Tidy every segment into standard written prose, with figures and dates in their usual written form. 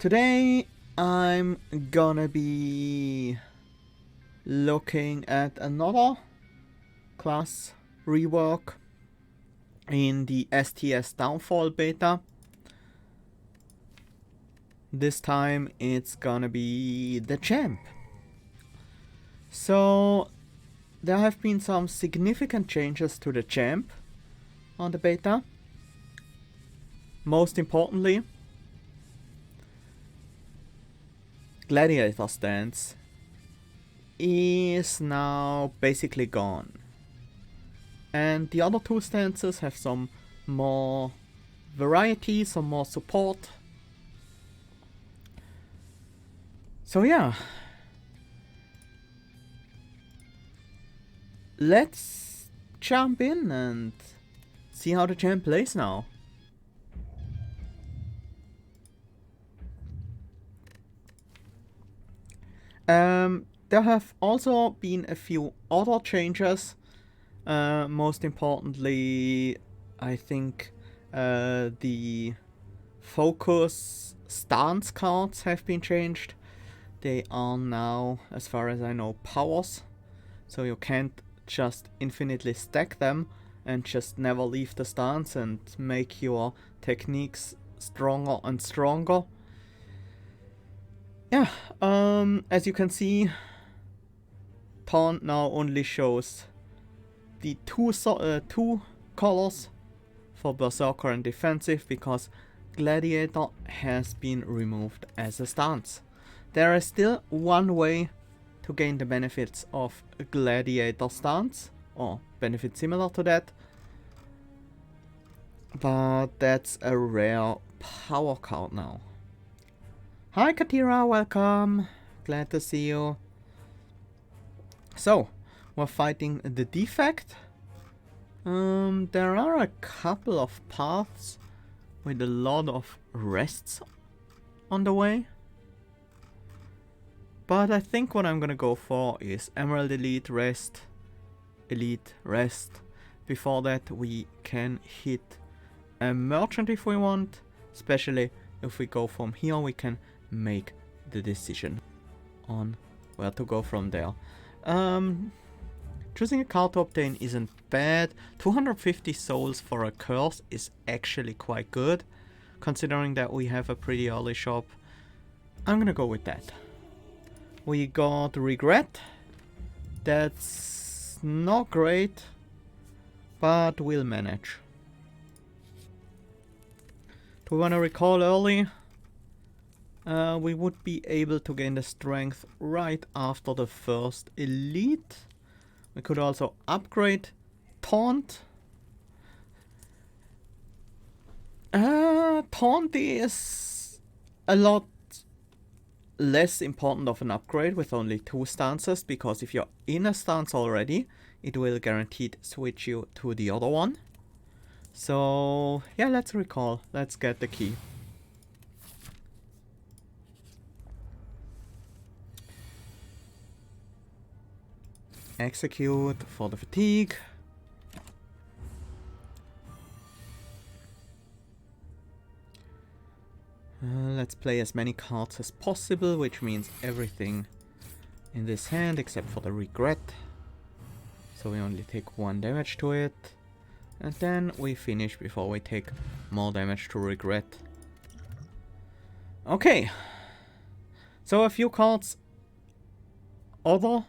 Today I'm gonna be looking at another class rework in the STS Downfall beta. This time it's gonna be the champ. So there have been some significant changes to the champ on the beta. Most importantly, Gladiator stance is now basically gone. And the other two stances have some more variety, some more support. So yeah. Let's jump in and see how the champ plays now. There have also been a few other changes. Most importantly, I think the focus stance cards have been changed. They are now, as far as I know, powers. So you can't just infinitely stack them and just never leave the stance and make your techniques stronger and stronger. Yeah, as you can see, Taunt now only shows the two colors for Berserker and Defensive because Gladiator has been removed as a stance. There is still one way to gain the benefits of a Gladiator stance, or benefits similar to that, but that's a rare power card now. Hi Katira, welcome, glad to see you. So, we're fighting the defect. There are a couple of paths with a lot of rests on the way. But I think what I'm gonna go for is Emerald Elite Rest, Elite Rest. Before that we can hit a Merchant if we want. Especially if we go from here, we can make the decision on where to go from there. Choosing a card to obtain isn't bad. 250 souls for a curse is actually quite good, considering that we have a pretty early shop. I'm gonna go with that. We got Regret. That's not great, but we'll manage. Do we want to recall early? We would be able to gain the strength right after the first elite. We could also upgrade Taunt. Taunt is a lot less important of an upgrade with only 2 stances, because if you're in a stance already, it will guaranteed switch you to the other one. So yeah, let's recall. Let's get the key. Execute for the fatigue. Let's play as many cards as possible, which means everything in this hand except for the Regret. So we only take 1 damage to it. And then we finish before we take more damage to Regret. Okay. So a few cards other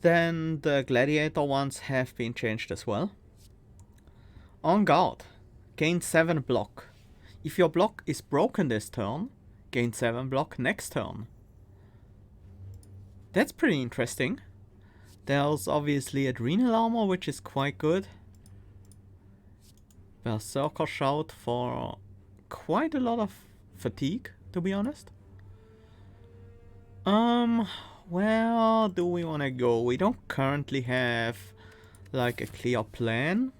than the Gladiator ones have been changed as well. On guard, gain 7 block. If your block is broken this turn, gain 7 block next turn. That's pretty interesting. There's obviously Adrenal Armor, which is quite good. Berserker Shout for quite a lot of fatigue, to be honest. Where do we want to go? We don't currently have like a clear plan.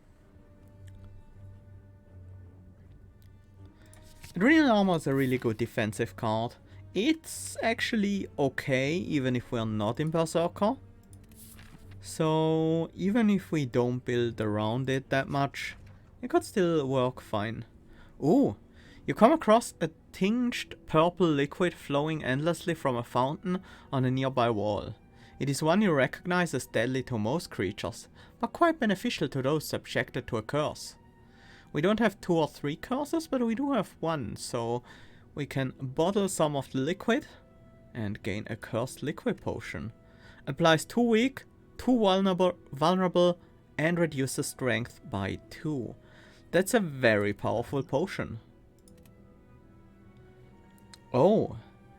Adrenal Armor is a really good defensive card. It's actually okay even if we're not in Berserker. So even if we don't build around it that much, it could still work fine. Ooh, You come across a tinged purple liquid flowing endlessly from a fountain on a nearby wall. It is one you recognize as deadly to most creatures, but quite beneficial to those subjected to a curse. We don't have 2 or 3 curses, but we do have 1, so we can bottle some of the liquid and gain a cursed liquid potion. Applies 2 weak, 2 vulnerable, and reduces strength by 2. That's a very powerful potion. Oh,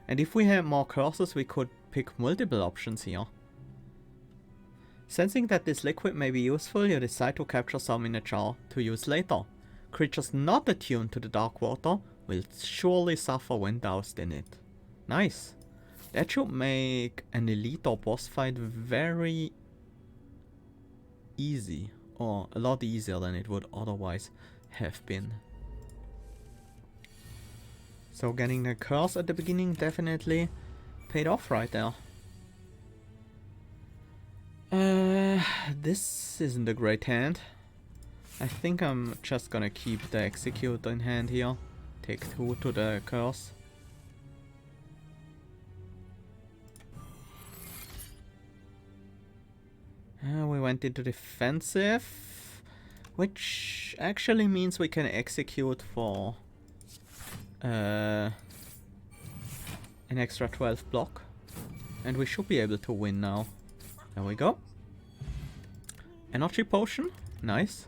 and if we had more curses, we could pick multiple options here. Sensing that this liquid may be useful, you decide to capture some in a jar to use later. Creatures not attuned to the dark water will surely suffer when doused in it. Nice. That should make an elite or boss fight very easy, or a lot easier than it would otherwise have been. So getting a curse at the beginning definitely paid off right there. This isn't a great hand. I think I'm just gonna keep the execute in hand here. Take 2 to the curse. We went into defensive, which actually means we can execute for an extra 12 block, and we should be able to win now. There we go. Energy potion, nice.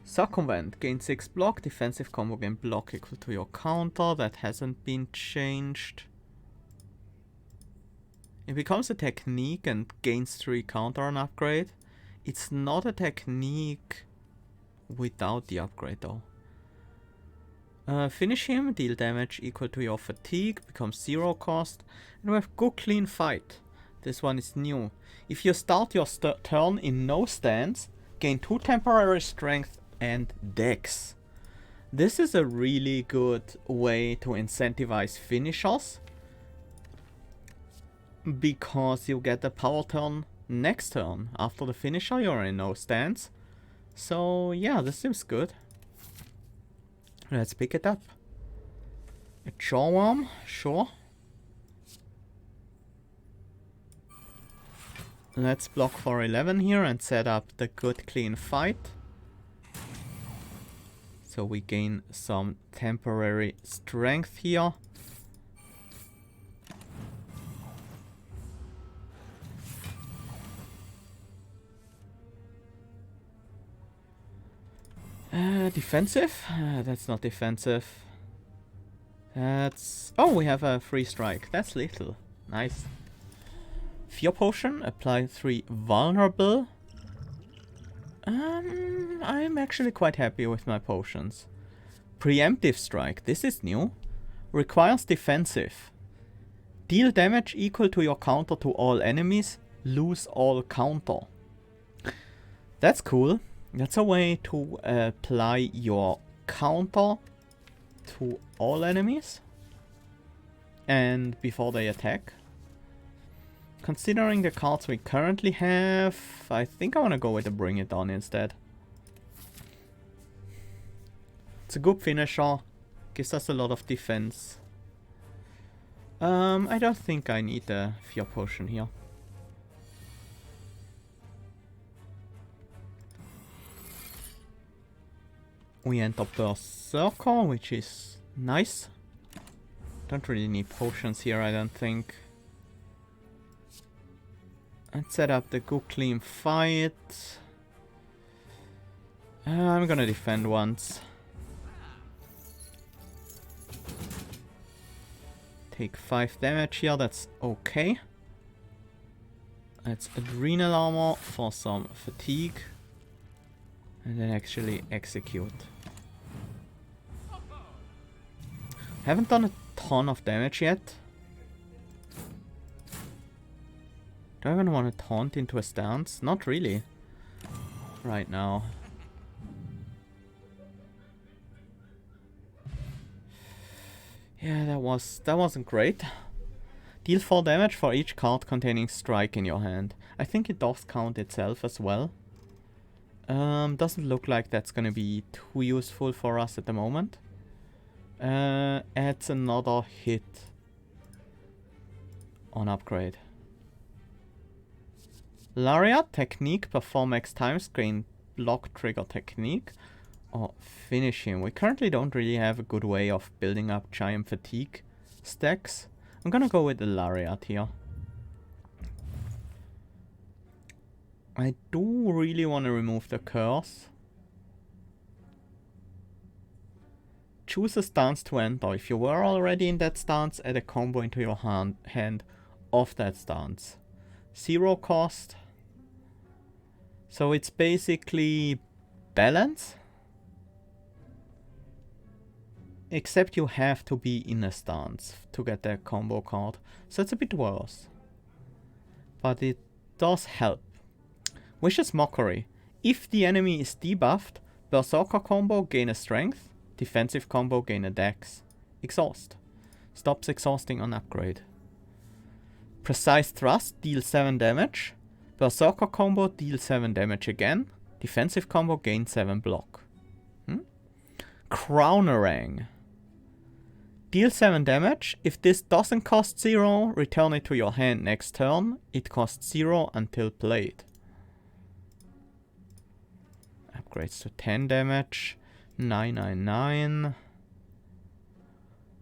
Circumvent, gain 6 block, defensive combo gain block equal to your counter, that hasn't been changed. It becomes a technique and gains 3 counter on upgrade. It's not a technique without the upgrade though. Finish him, deal damage equal to your fatigue, becomes 0 cost, and we have good clean fight. This one is new. If you start your turn in no stance, gain 2 temporary strength and dex. This is a really good way to incentivize finishers, because you get a power turn next turn. After the finisher you're in no stance. So yeah, this seems good. Let's pick it up. A Jawworm, sure. Let's block for 11 here and set up the good clean fight. So we gain some temporary strength here. Defensive? That's not defensive. That's... Oh, we have a free strike. That's little. Nice. Fear potion. Apply 3 vulnerable. I'm actually quite happy with my potions. Preemptive strike. This is new. Requires defensive. Deal damage equal to your counter to all enemies. Lose all counter. That's cool. That's a way to apply your counter to all enemies and before they attack. Considering the cards we currently have, I think I want to go with the Bring It On instead. It's a good finisher, gives us a lot of defense. I don't think I need the Fear Potion here. We enter Berserker, which is nice. Don't really need potions here, I don't think. Let's set up the good clean fight. I'm gonna defend once. Take 5 damage here, that's okay. Let's Adrenal Armor for some fatigue. And then actually execute. Haven't done a ton of damage yet. Do I even want to taunt into a stance? Not really. Right now. Yeah, that wasn't great. Deal 4 damage for each card containing strike in your hand. I think it does count itself as well. Doesn't look like that's gonna be too useful for us at the moment. Adds another hit on upgrade. Lariat technique, perform X times, gain block trigger technique, or finish him. We currently don't really have a good way of building up giant fatigue stacks. I'm gonna go with the Lariat here. I do really want to remove the curse. Choose a stance to enter. If you were already in that stance, add a combo into your hand of that stance. 0 cost. So it's basically balance. Except you have to be in a stance to get that combo card. So it's a bit worse. But it does help. Vicious Mockery. If the enemy is debuffed, Berserker combo, gain a strength. Defensive combo, gain a dex. Exhaust. Stops exhausting on upgrade. Precise Thrust, deal 7 damage. Berserker combo, deal 7 damage again. Defensive combo, gain 7 block. Crownerang. Deal 7 damage. If this doesn't cost 0, return it to your hand next turn. It costs 0 until played. Upgrades to 10 damage. 999.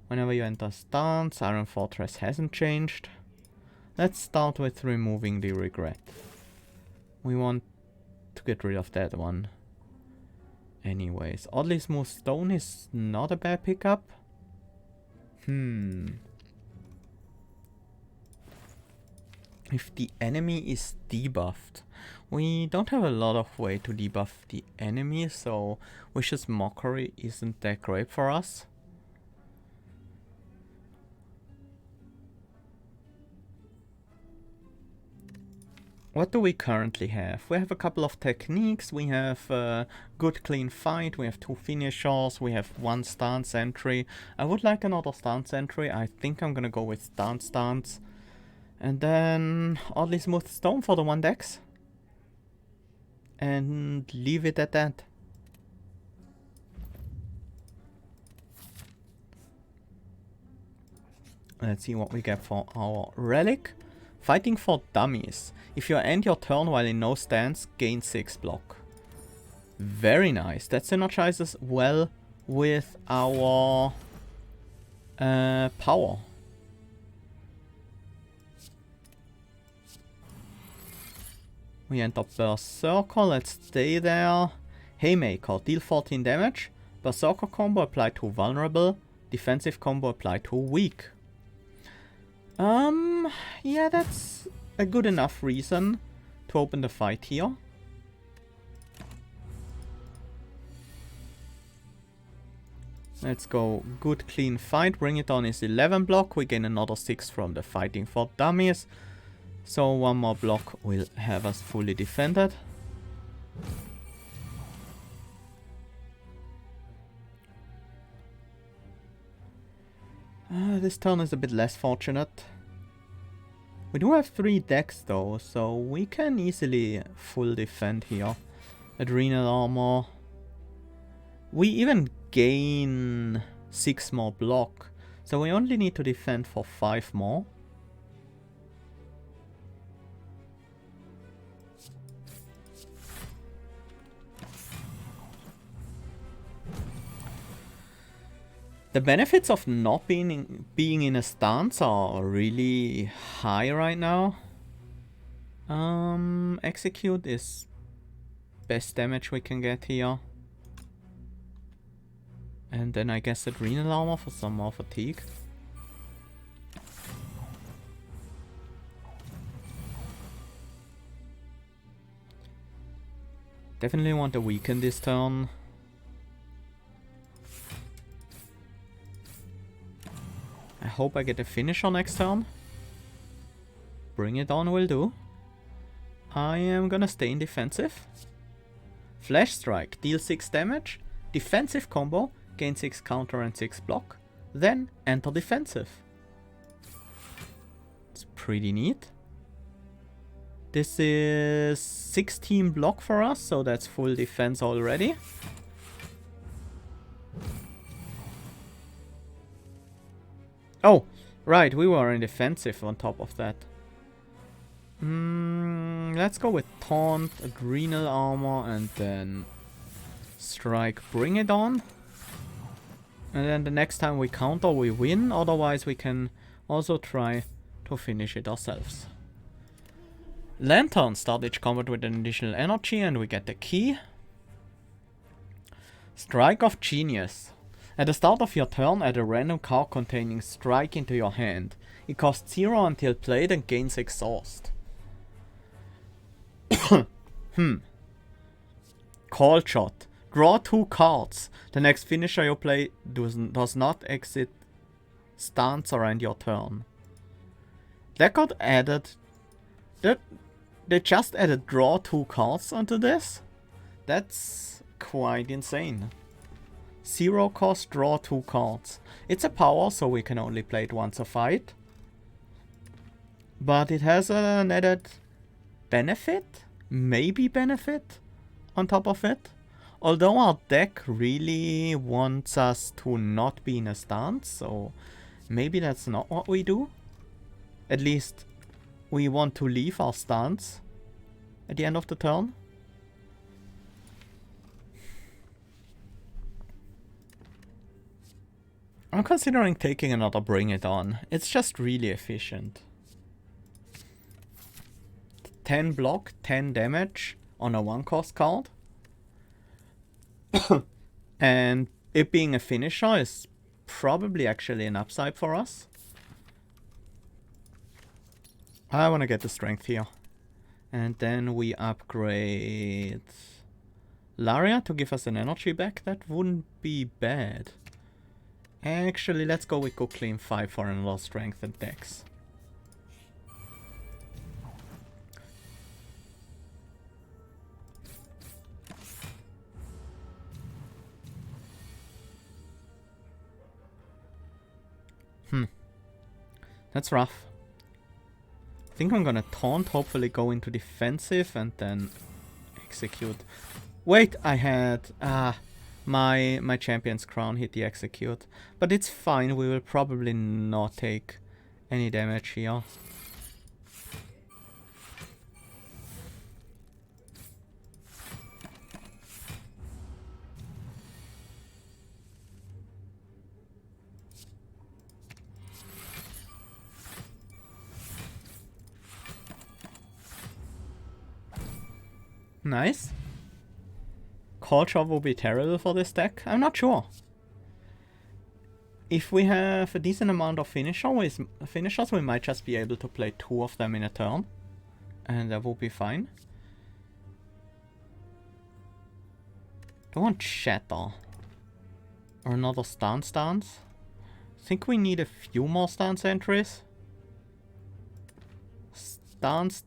Whenever you enter stance, Iron Fortress hasn't changed. Let's start with removing the regret. We want to get rid of that one. Anyways, Oddly Smooth Stone is not a bad pickup. If the enemy is debuffed, we don't have a lot of way to debuff the enemy, so Vicious Mockery isn't that great for us. What do we currently have? We have a couple of techniques. We have good clean fight. We have 2 finishers. We have 1 stance entry. I would like another stance entry. I think I'm gonna go with stance. And then Oddly Smooth Stone for the 1 dex. And leave it at that. Let's see what we get for our relic. Fighting for Dummies. If you end your turn while in no stance, gain 6 block. Very nice. That synergizes well with our power. We enter Berserker. Let's stay there. Haymaker. Deal 14 damage. Berserker combo apply to vulnerable. Defensive combo apply to weak. Yeah, that's a good enough reason to open the fight here. Let's go good clean fight. Bring It On is 11 block. We gain another 6 from the Fighting for Dummies. So 1 more block will have us fully defended. This turn is a bit less fortunate. We do have 3 decks though, so we can easily full defend here. Adrenal armor. We even gain 6 more block, so we only need to defend for 5 more. The benefits of not being in a stance are really high right now. Execute is best damage we can get here. And then I guess Adrenal Armor for some more fatigue. Definitely want to weaken this turn. I hope I get a finisher next turn. Bring It On will do. I am gonna stay in defensive. Flash Strike, deal 6 damage. Defensive combo, gain 6 counter and 6 block. Then enter defensive. It's pretty neat. This is 16 block for us, so that's full defense already. Oh, right, we were in defensive on top of that. Let's go with Taunt, Adrenal Armor, and then Strike, Bring It On. And then the next time we counter, we win. Otherwise, we can also try to finish it ourselves. Lantern, start each combat with an additional energy, and we get the key. Strike of Genius. At the start of your turn, add a random card containing Strike into your hand. It costs 0 until played and gains Exhaust. Call Shot. Draw 2 cards. The next finisher you play does not exit stance around your turn. That got added. They just added draw 2 cards onto this? That's quite insane. 0 cost, draw 2 cards. It's a power, so we can only play it once a fight. But it has an added benefit? Maybe benefit? On top of it? Although our deck really wants us to not be in a stance, so maybe that's not what we do. At least we want to leave our stance at the end of the turn. I'm considering taking another Bring It On. It's just really efficient. 10 block, 10 damage on a 1-cost card. And it being a finisher is probably actually an upside for us. I want to get the strength here. And then we upgrade Laria to give us an energy back. That wouldn't be bad. Actually, let's go with Go Clean 5 for another strength and dex. That's rough. I think I'm gonna taunt, hopefully go into defensive and then execute. Wait, I had my champion's crown hit the execute. But it's fine, we will probably not take any damage here. Nice. Culture will be terrible for this deck? I'm not sure. If we have a decent amount of finishers, we might just be able to play 2 of them in a turn. And that will be fine. I want Shatter. Or another stance. I think we need a few more stance entries. Stance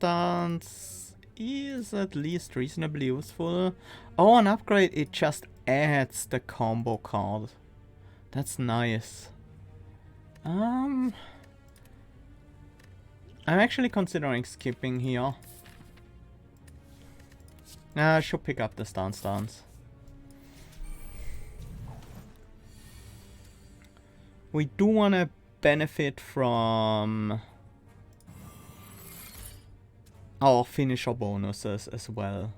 is at least reasonably useful. Oh, an upgrade, it just adds the combo card. That's nice. I'm actually considering skipping here. I should pick up the stance. We do want to benefit from our finisher bonuses as well.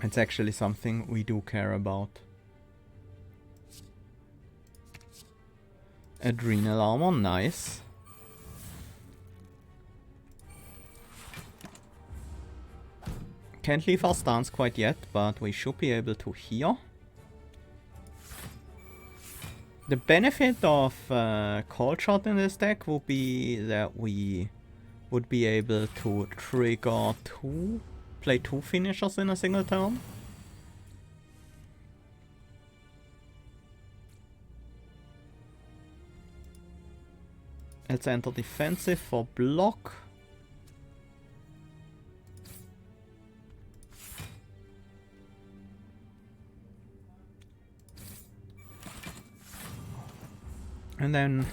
It's actually something we do care about. Adrenal armor, nice. Can't leave our stance quite yet, but we should be able to heal. The benefit of Call Shot in this deck would be that we would be able to trigger play 2 finishers in a single turn. Let's enter defensive for block. And then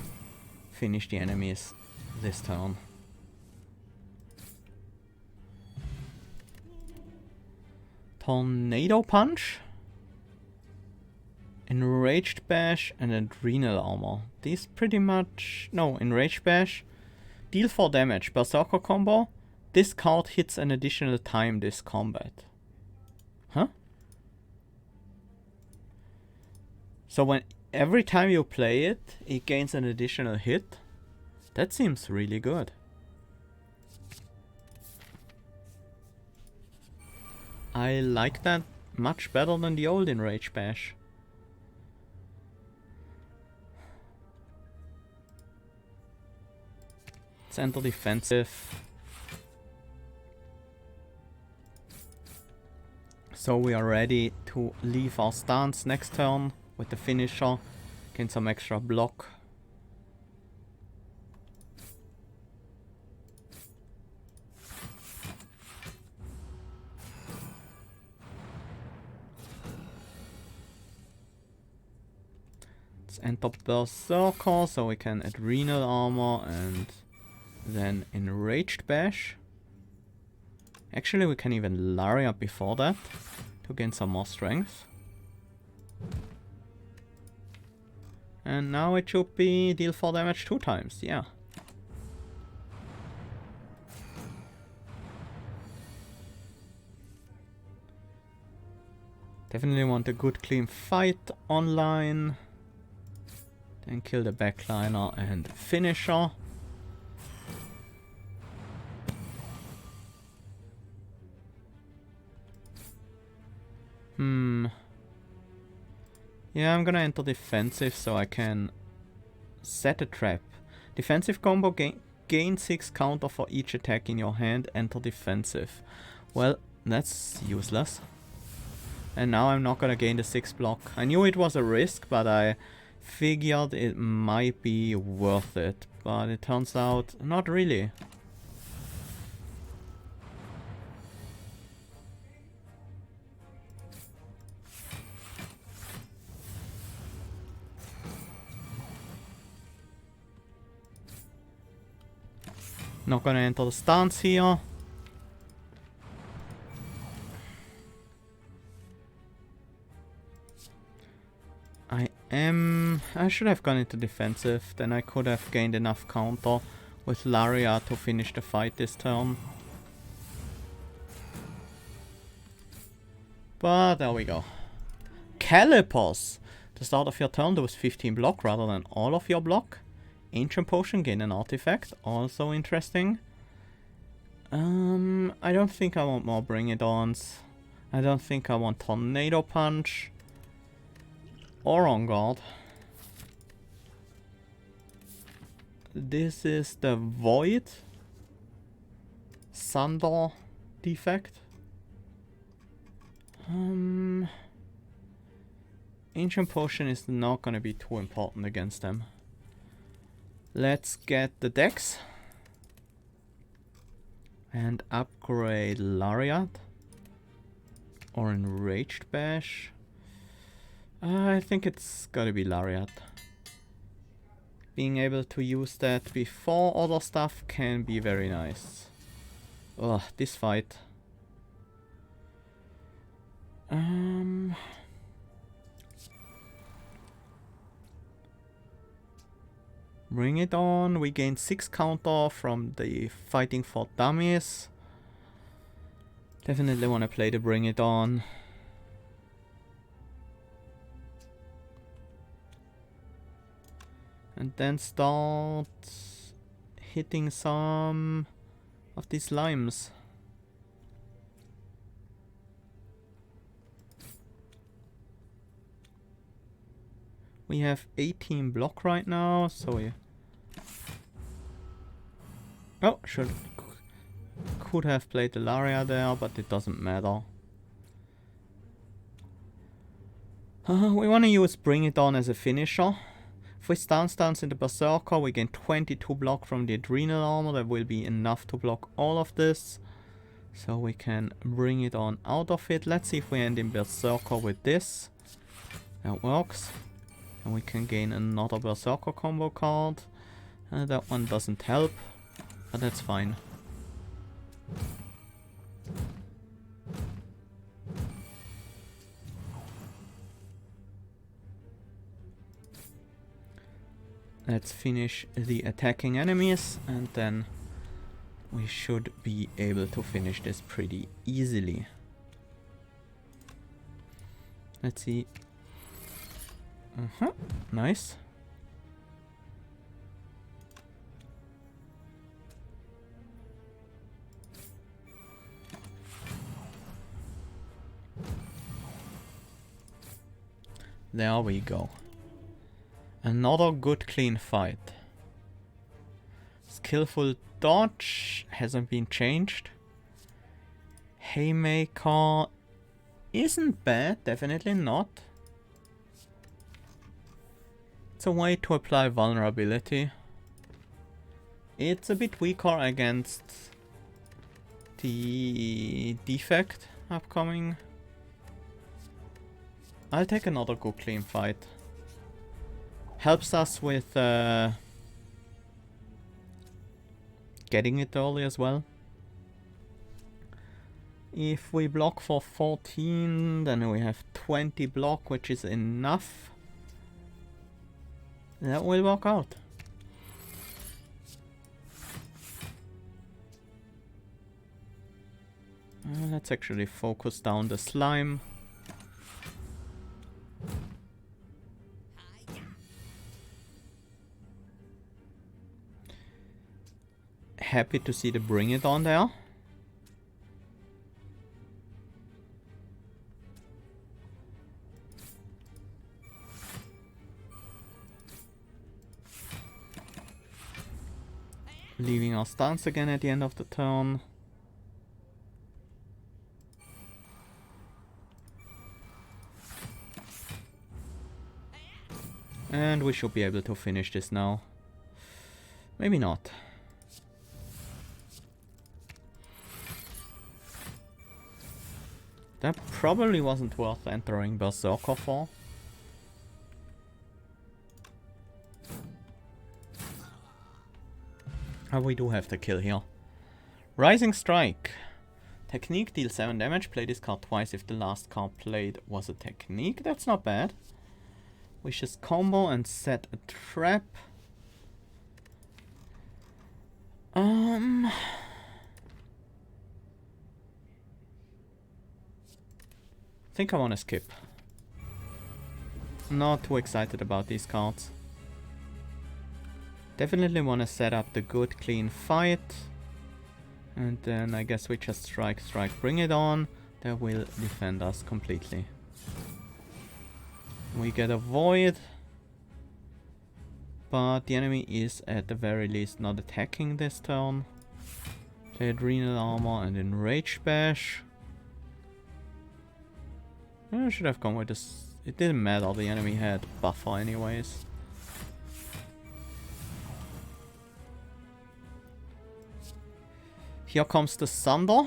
finish the enemies this turn. Tornado Punch. Enraged Bash and Adrenal Armor. These pretty much... No, Enraged Bash. Deal 4 damage. Berserker combo. This card hits an additional time this combat. Huh? So when every time you play it, it gains an additional hit? That seems really good. I like that much better than the old Enraged Bash. Let's enter defensive. So we are ready to leave our stance next turn with the finisher. Gain some extra block. Let's enter Berserker so we can Adrenal Armor and then Enraged Bash. Actually, we can even Lariat before that to gain some more strength. And now it should be deal 4 damage 2 times, yeah. Definitely want a good clean fight online. Then kill the backliner and finisher. Yeah, I'm gonna enter defensive so I can set a trap. Defensive combo, gain 6 counter for each attack in your hand, enter defensive. Well, that's useless. And now I'm not gonna gain the 6 block. I knew it was a risk, but I figured it might be worth it. But it turns out, not really. Not gonna enter the stance here. I should have gone into defensive, then I could have gained enough counter with Lariat to finish the fight this turn. But there we go. Calipers! The start of your turn there was 15 block rather than all of your block. Ancient Potion, gain an artifact, also interesting. I don't think I want more Bring It Ons. I don't think I want Tornado Punch. Or On Guard. This is the Void Thunder defect. Ancient Potion is not gonna be too important against them. Let's get the Dex and upgrade Lariat or Enraged Bash. I think it's gotta be Lariat. Being able to use that before other stuff can be very nice. Ugh, this fight. Bring it on. We gain 6 counter from the fighting for dummies. Definitely want to play the Bring It On. And then start hitting some of these limes. We have 18 block right now, so we... Oh, could have played the Laria there, but it doesn't matter. We want to use Bring It On as a finisher. If we stance in the Berserker, we gain 22 block from the Adrenal Armor. That will be enough to block all of this. So we can Bring It On out of it. Let's see if we end in Berserker with this. That works. And we can gain another Berserker combo card. That one doesn't help, but that's fine. Let's finish the attacking enemies and then we should be able to finish this pretty easily. Let's see. Nice. There we go. Another good clean fight. Skillful dodge hasn't been changed. Haymaker isn't bad, definitely not. It's a way to apply vulnerability. It's a bit weaker against the defect upcoming. I'll take another good clean fight. Helps us with getting it early as well. If we block for 14, then we have 20 block, which is enough. That will work out. Let's actually focus down the slime. Happy to see the bring it on there. Leaving our stance again at the end of the turn. And we should be able to finish this now. Maybe not. That probably wasn't worth entering Berserker for. Oh, we do have the kill here. Rising Strike. Technique deals 7 damage. Play this card twice if the last card played was a technique. That's not bad. Vicious combo and set a trap. I think I want to skip. Not too excited about these cards. Definitely want to set up the good clean fight. And then I guess we just strike, bring it on. That will defend us completely. We get a void. But the enemy is at the very least not attacking this turn. Play Adrenal Armor and Enrage Bash. I should have gone with this. It didn't matter, the enemy had buffer anyways. Here comes the Thunder.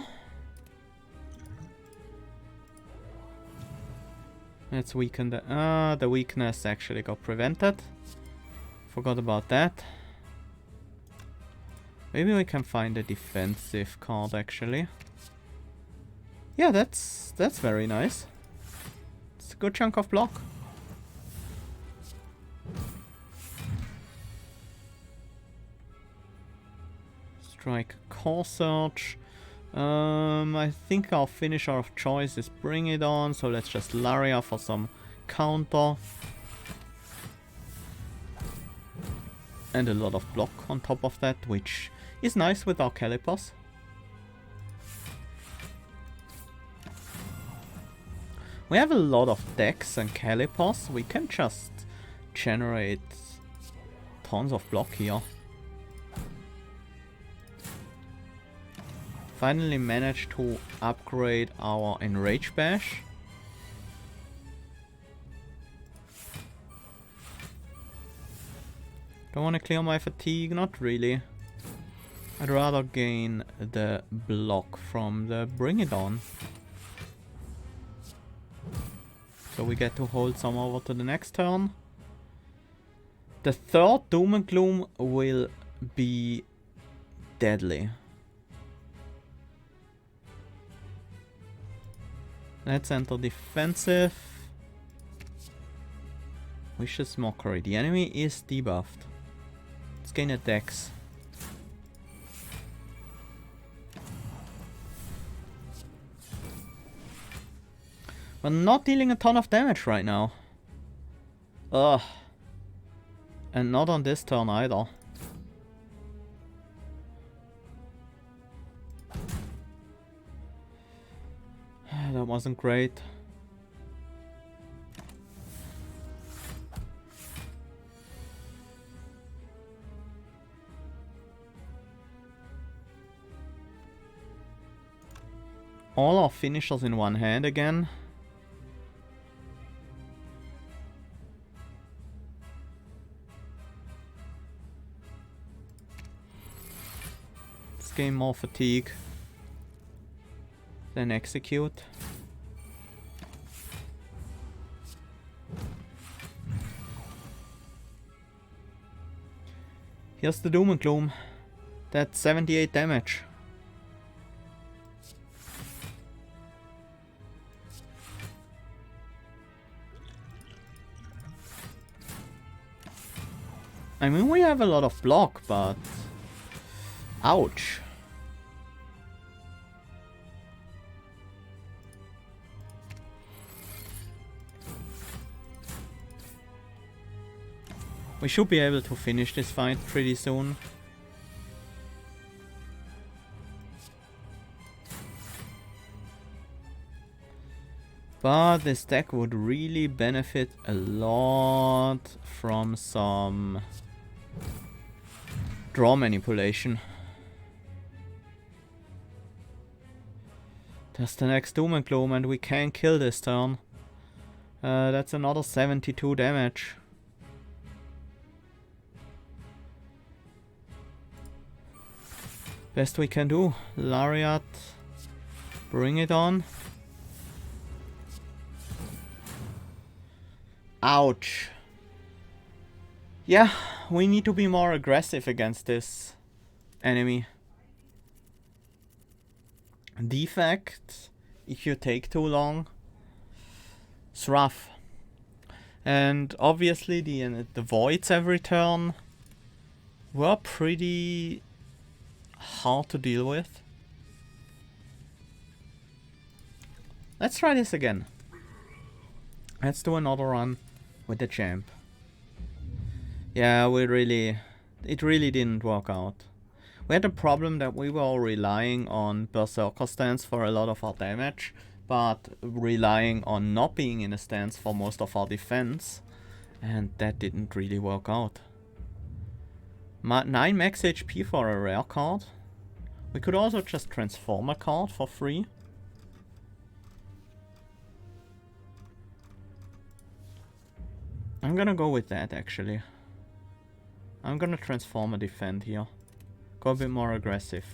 Let's weaken the weakness actually got prevented. Forgot about that. Maybe we can find a defensive card actually. Yeah, that's very nice. It's a good chunk of block. Strike Core Search. I think our finisher of choice is Bring It On, so let's just Laria for some counter. And a lot of block on top of that, which is nice with our Calipers. We have a lot of decks and Calipers. We can just generate tons of block here. Finally managed to upgrade our Enrage Bash. Don't want to clear my fatigue, not really. I'd rather gain the block from the Bring It On. So we get to hold some over to the next turn. The third Doom and Gloom will be deadly. Let's enter defensive. Vicious Mockery. The enemy is debuffed. Let's gain a dex. We're not dealing a ton of damage right now. Ugh. And not on this turn either. That wasn't great. All our finishers in one hand again. Let's gain more fatigue. Then execute. Here's the Doom and Gloom. That's 78 damage. I mean, we have a lot of block, but... ouch. We should be able to finish this fight pretty soon. But this deck would really benefit a lot from some draw manipulation. That's the next Doom and Gloom, and we can kill this turn. That's another 72 damage. Best we can do. Lariat. Bring it on. Ouch. Yeah, we need to be more aggressive against this enemy. Defect, if you take too long, it's rough. And obviously the voids every turn were pretty hard to deal with. Let's try this again. Let's do another run with the champ. Yeah, it really didn't work out. We had a problem that we were relying on Berserker stance for a lot of our damage, but relying on not being in a stance for most of our defense, and that didn't really work out. 9 max HP for a rare card. We could also just transform a card for free. I'm gonna go with that actually. I'm gonna transform a defend here. Go a bit more aggressive.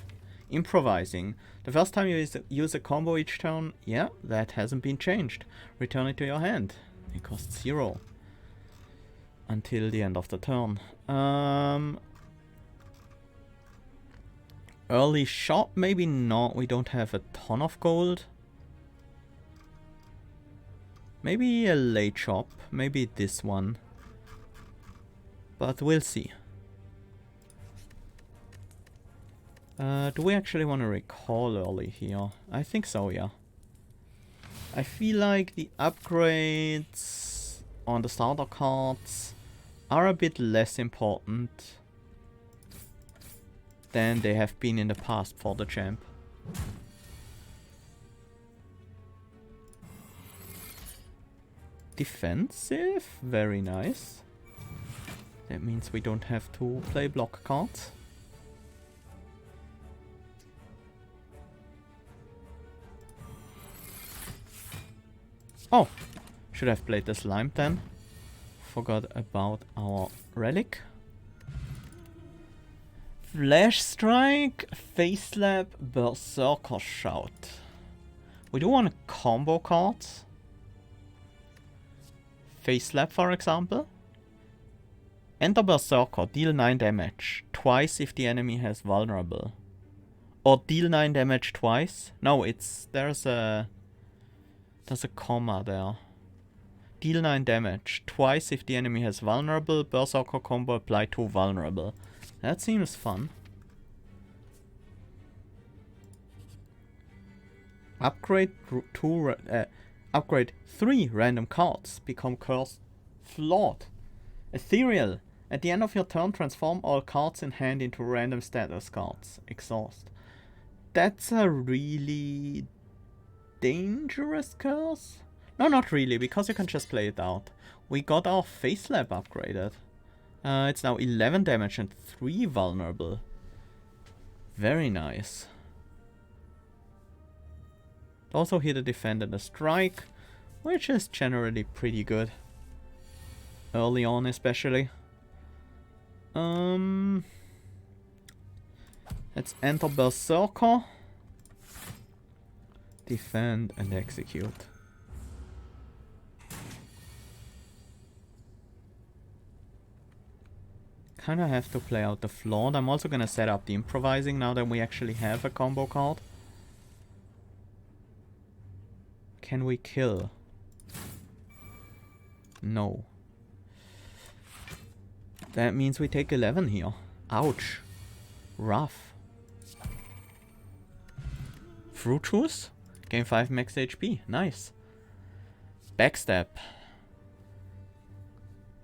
Improvising. The first time you use a combo each turn, yeah, that hasn't been changed. Return it to your hand. It costs 0. Until the end of the turn. Early shot, maybe not. We don't have a ton of gold. Maybe a late chop. Maybe this one. But we'll see. Do we actually want to recall early here? I think so, yeah. I feel like the upgrades on the starter cards are a bit less important than they have been in the past for the champ. Defensive, very nice. That means we don't have to play block cards. Oh, should have played the slime then. Forgot about our relic. Flash Strike, Face Slap, Berserker Shout. We do want a combo card. Face Slap, for example. Enter Berserker, deal 9 damage. Twice if the enemy has vulnerable. Or deal 9 damage twice. No, there's a comma there. Deal 9 damage. Twice if the enemy has vulnerable. Berserker combo apply to vulnerable. That seems fun. Upgrade upgrade 3 random cards. Become cursed. Flawed. Ethereal. At the end of your turn, transform all cards in hand into random status cards. Exhaust. That's a really dangerous curse? No, not really, because you can just play it out. We got our Face Lab upgraded. It's now 11 damage and 3 vulnerable. Very nice. Also hit a defend and a strike, which is generally pretty good. Early on especially. Let's enter Berserker. Defend and execute. Kinda have to play out the Flawed. I'm also gonna set up the Improvising now that we actually have a combo card. Can we kill? No. That means we take 11 here. Ouch. Rough. Fruit Juice? Gain 5 max HP. Nice. Backstab.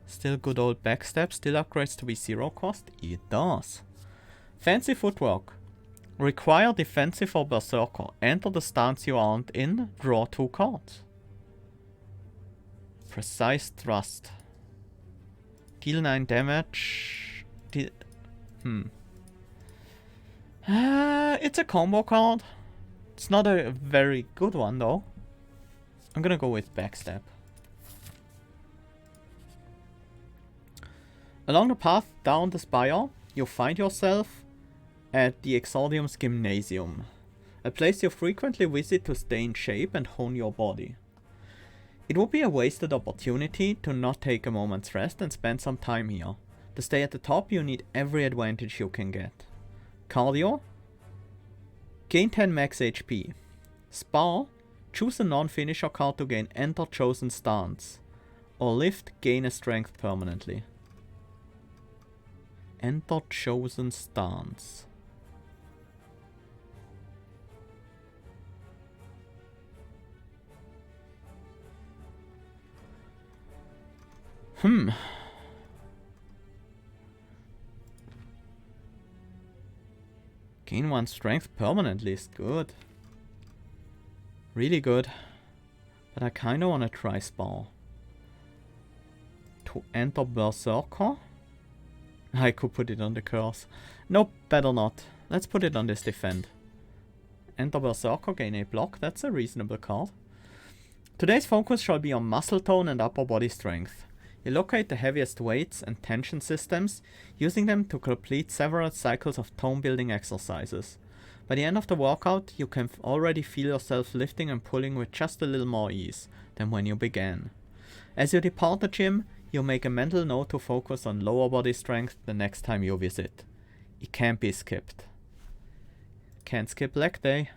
Still good old backstab. Still upgrades to be 0 cost? It does. Fancy Footwork. Require defensive or Berserker. Enter the stance you aren't in. Draw 2 cards. Precise Thrust. Deal 9 damage. It's a combo card. It's not a very good one though. I'm gonna go with Backstab. Along the path down the Spire, you find yourself at the Exordium's Gymnasium, a place you frequently visit to stay in shape and hone your body. It would be a wasted opportunity to not take a moment's rest and spend some time here. To stay at the top, you need every advantage you can get. Cardio. Gain 10 max HP. Spar. Choose a non-finisher card to gain Enter Chosen Stance. Or Lift. Gain a strength permanently. Enter Chosen Stance. Gain 1 strength permanently is good. Really good. But I kinda wanna try Spar. To enter Berserker? I could put it on the curse. Nope, better not. Let's put it on this defend. Enter Berserker, gain a block. That's a reasonable card. Today's focus shall be on muscle tone and upper body strength. You locate the heaviest weights and tension systems, using them to complete several cycles of tone building exercises. By the end of the workout, you can already feel yourself lifting and pulling with just a little more ease than when you began. As you depart the gym, you make a mental note to focus on lower body strength the next time you visit. It can't be skipped. Can't skip leg day.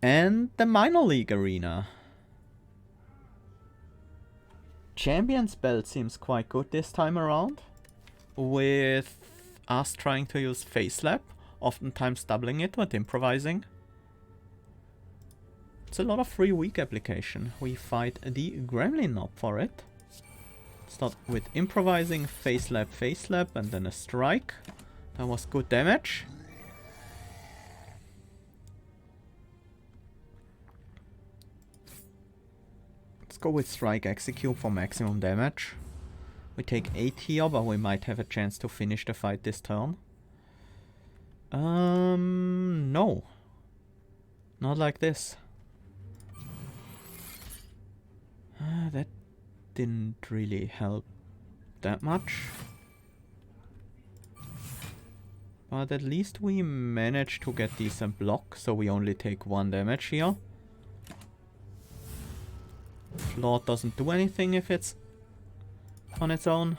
And the minor league arena. Champion's belt seems quite good this time around, with us trying to use Face Lab, oftentimes doubling it with improvising. It's a lot of free weak application. We fight the Gremlin Knob for it. Start with improvising, Face Lab, and then a strike. That was good damage. Let's go with Strike Execute for maximum damage. We take 8 here, but we might have a chance to finish the fight this turn. No. Not like this. That didn't really help that much. But at least we managed to get decent block, so we only take 1 damage here. Floor doesn't do anything if it's on its own.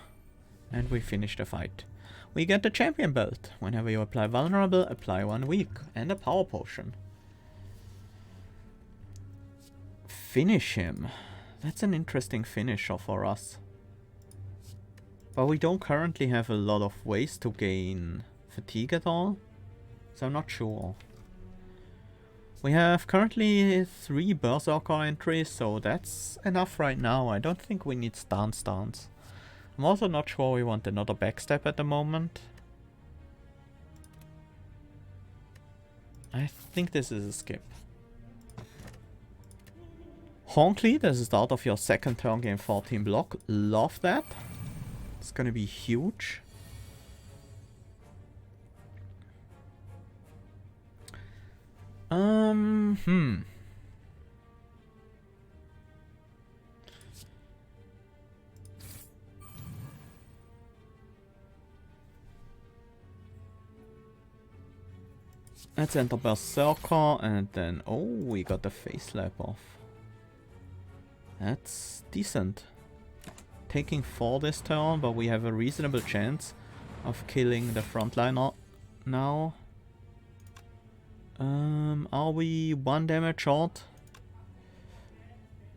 And we finish the fight. We get the champion belt. Whenever you apply vulnerable, apply 1 weak. And a power potion. Finish him. That's an interesting finisher for us. But we don't currently have a lot of ways to gain fatigue at all, so I'm not sure. We have currently 3 Berserker entries, so that's enough right now. I don't think we need stance. I'm also not sure we want another backstab at the moment. I think this is a skip. Honk-Lead as the start of your second turn, gain 14 block. Love that. It's gonna be huge. Let's enter Berserker and then... Oh, we got the face slap off. That's decent. Taking 4 this turn, but we have a reasonable chance of killing the frontliner now. Are we 1 damage short?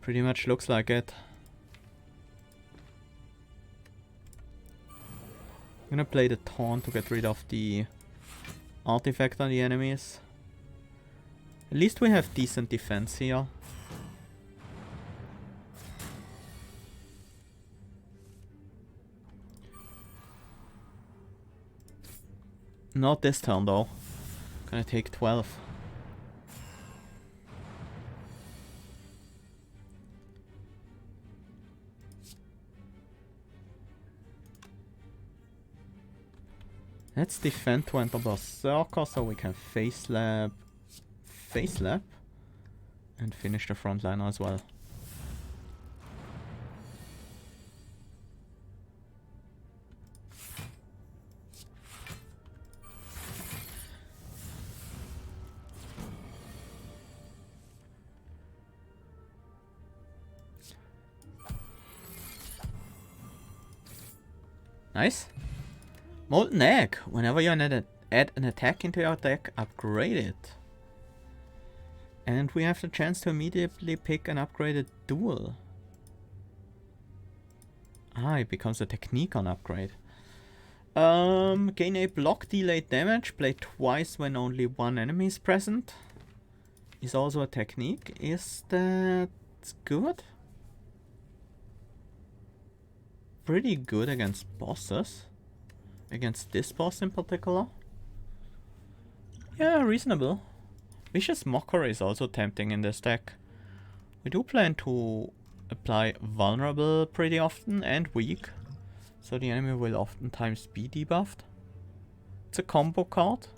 Pretty much looks like it. I'm gonna play the taunt to get rid of the artifact on the enemies. At least we have decent defense here. Not this turn though. Gonna take 12. Let's defend to enter Berserker so we can face slap, and finish the frontliner as well. Nice. Molten Egg. Whenever you add an attack into your deck, upgrade it. And we have the chance to immediately pick an upgraded duel. Ah, it becomes a technique on upgrade. Gain a block delayed damage. Play twice when only 1 enemy is present. Is also a technique. Is that good? Pretty good against bosses. Against this boss in particular. Yeah, reasonable. Vicious Mockery is also tempting in this deck. We do plan to apply Vulnerable pretty often and Weak. So the enemy will oftentimes be debuffed. It's a combo card.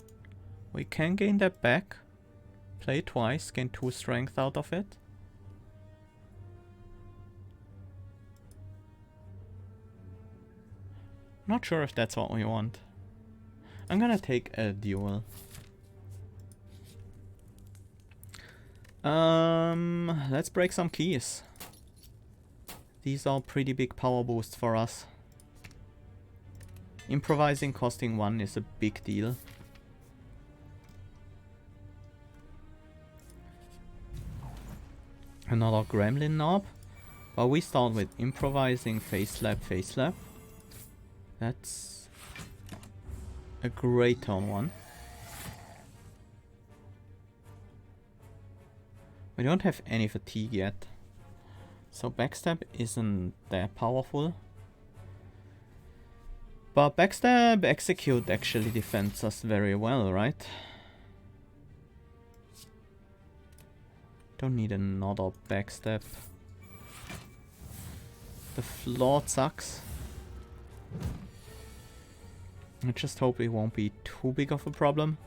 We can gain that back. Play twice, gain 2 strength out of it. Not sure if that's what we want. I'm gonna take a duel. Let's break some keys. These are pretty big power boosts for us. Improvising costing 1 is a big deal. Another Gremlin Knob. But we start with improvising face slap. That's a great turn 1. We don't have any fatigue yet. So backstab isn't that powerful. But backstab execute actually defends us very well, right? Don't need another backstab. The floor sucks. I just hope it won't be too big of a problem.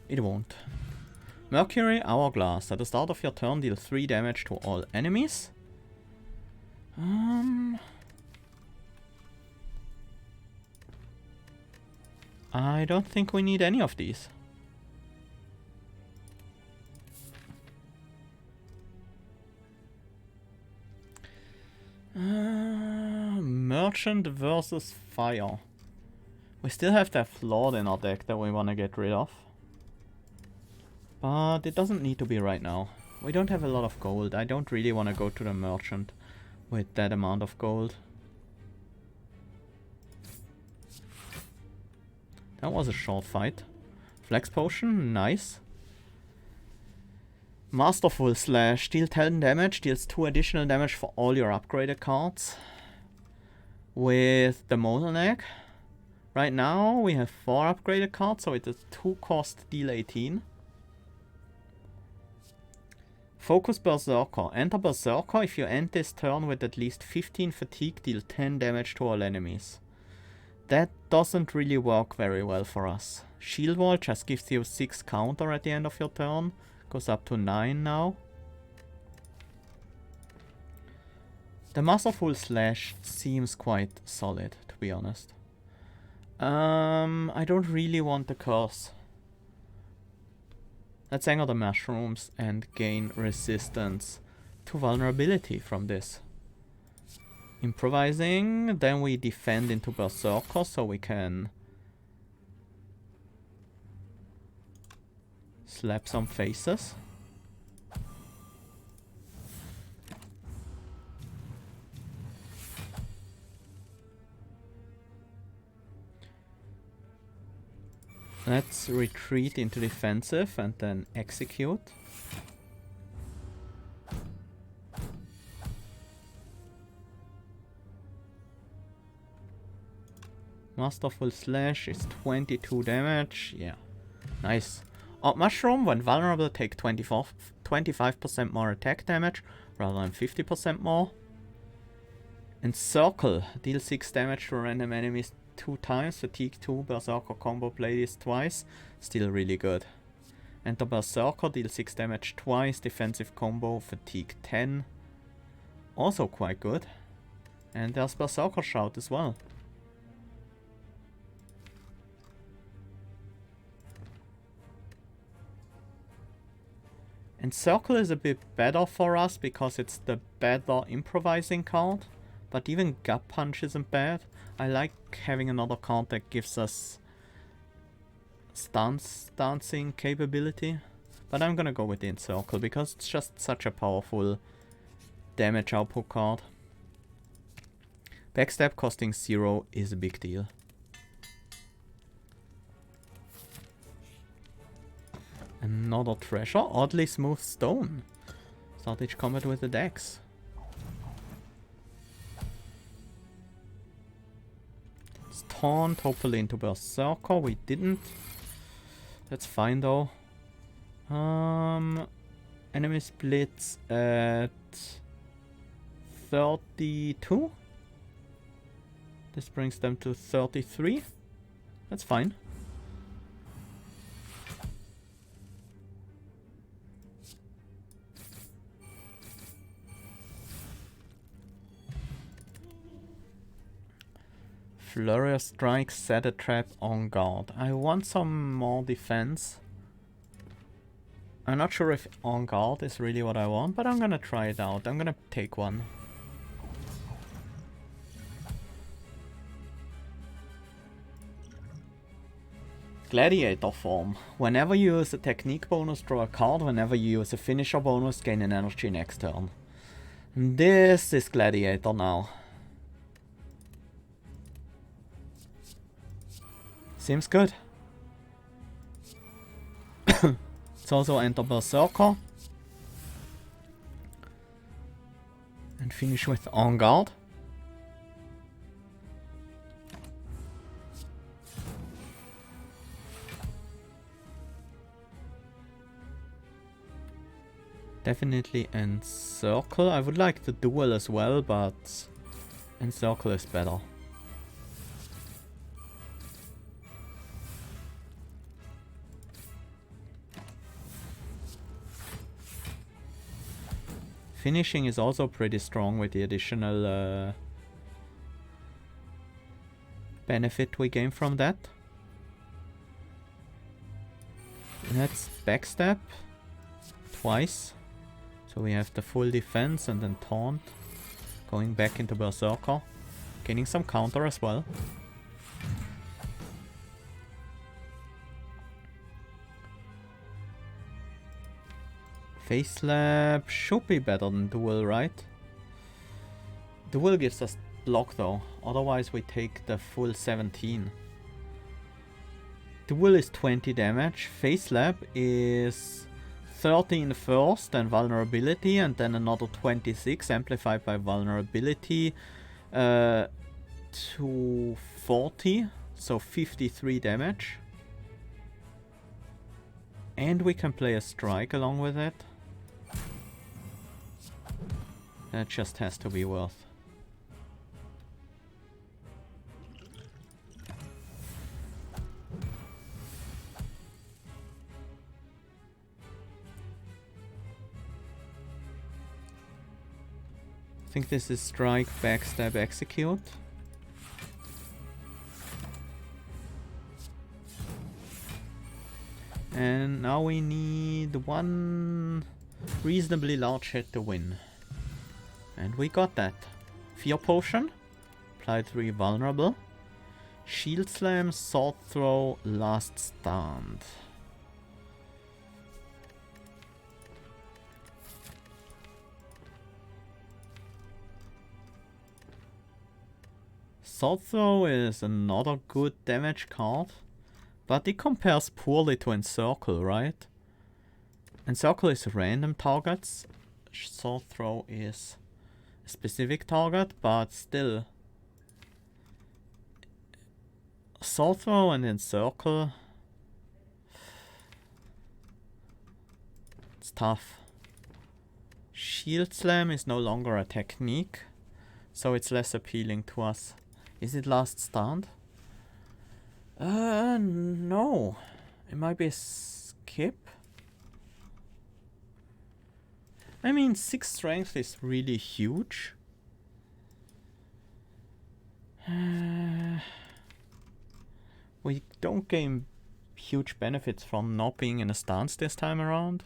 It won't. Mercury Hourglass. At the start of your turn, deal 3 damage to all enemies. I don't think we need any of these. Merchant versus Fire. We still have that Flood in our deck that we want to get rid of. But it doesn't need to be right now. We don't have a lot of gold. I don't really want to go to the merchant with that amount of gold. That was a short fight. Flex potion, nice. Masterful Slash, deal 10 damage, deals 2 additional damage for all your upgraded cards. With the Molten Egg. Right now we have 4 upgraded cards, so it's a 2 cost deal 18. Focus Berserker. Enter Berserker. If you end this turn with at least 15 fatigue, deal 10 damage to all enemies. That doesn't really work very well for us. Shield Wall just gives you 6 counter at the end of your turn. Goes up to 9 now. The Masterful Slash seems quite solid, to be honest. I don't really want the curse. Let's anger the mushrooms and gain resistance to vulnerability from this. Improvising, then we defend into Berserker so we can slap some faces. Let's retreat into defensive and then execute. Masterful Slash is 22 damage. Yeah, nice. Mushroom, when vulnerable, take 25% more attack damage rather than 50% more. Encircle, deal 6 damage to random enemies 2 times, fatigue 2, Berserker combo play this twice, still really good. Enter Berserker, deal 6 damage twice, defensive combo, fatigue 10, also quite good. And there's Berserker Shout as well. Encircle is a bit better for us because it's the better improvising card, but even Gut Punch isn't bad. I like having another card that gives us dancing capability, but I'm gonna go with the Encircle because it's just such a powerful damage output card. Backstab costing 0 is a big deal. Another treasure, oddly smooth stone. Start each combat with the dex. Taunt, hopefully into Berserker. We didn't. That's fine though. Enemy splits at 32. This brings them to 33. That's fine. Flurry of Strike, set a trap, on guard. I want some more defense. I'm not sure if on guard is really what I want, but I'm gonna try it out. I'm gonna take one. Gladiator form. Whenever you use a technique bonus, draw a card. Whenever you use a finisher bonus, gain an energy next turn. This is Gladiator now. Seems good. Let's also enter Berserker. And finish with On Guard. Definitely Encircle. I would like the Duel as well, but Encircle is better. Finishing is also pretty strong with the additional benefit we gain from that. Let's backstab twice. So we have the full defense and then taunt. Going back into Berserker. Gaining some counter as well. Face Slap should be better than Duel, right? Duel gives us block though, otherwise we take the full 17. Duel is 20 damage, Face Slap is 13 first and vulnerability, and then another 26 amplified by vulnerability to 40, so 53 damage. And we can play a strike along with it. That just has to be worth. I think this is strike, backstab, execute. And now we need one reasonably large hit to win. And we got that. Fear Potion. Apply 3 vulnerable. Shield Slam, Sword Throw, Last Stand. Sword Throw is another good damage card. But it compares poorly to Encircle, right? Encircle is random targets. Sword Throw is a specific target, but still. Sword Throw and Encircle. It's tough. Shield Slam is no longer a technique, so it's less appealing to us. Is it Last Stand? No. It might be a skip. I mean, 6 strength is really huge. We don't gain huge benefits from not being in a stance this time around.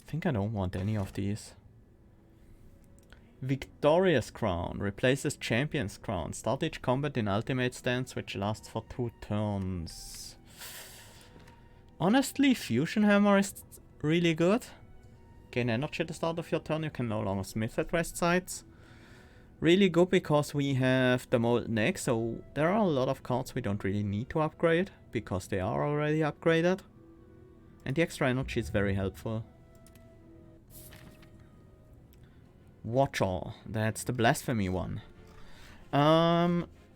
I think I don't want any of these. Victorious Crown replaces Champion's Crown. Start each combat in ultimate stance, which lasts for 2 turns. Honestly, Fusion Hammer is really good. Gain energy at the start of your turn. You can no longer smith at rest sites. Really good because we have the Molten Egg, so there are a lot of cards we don't really need to upgrade because they are already upgraded. And the extra energy is very helpful. Watcher, that's the blasphemy one.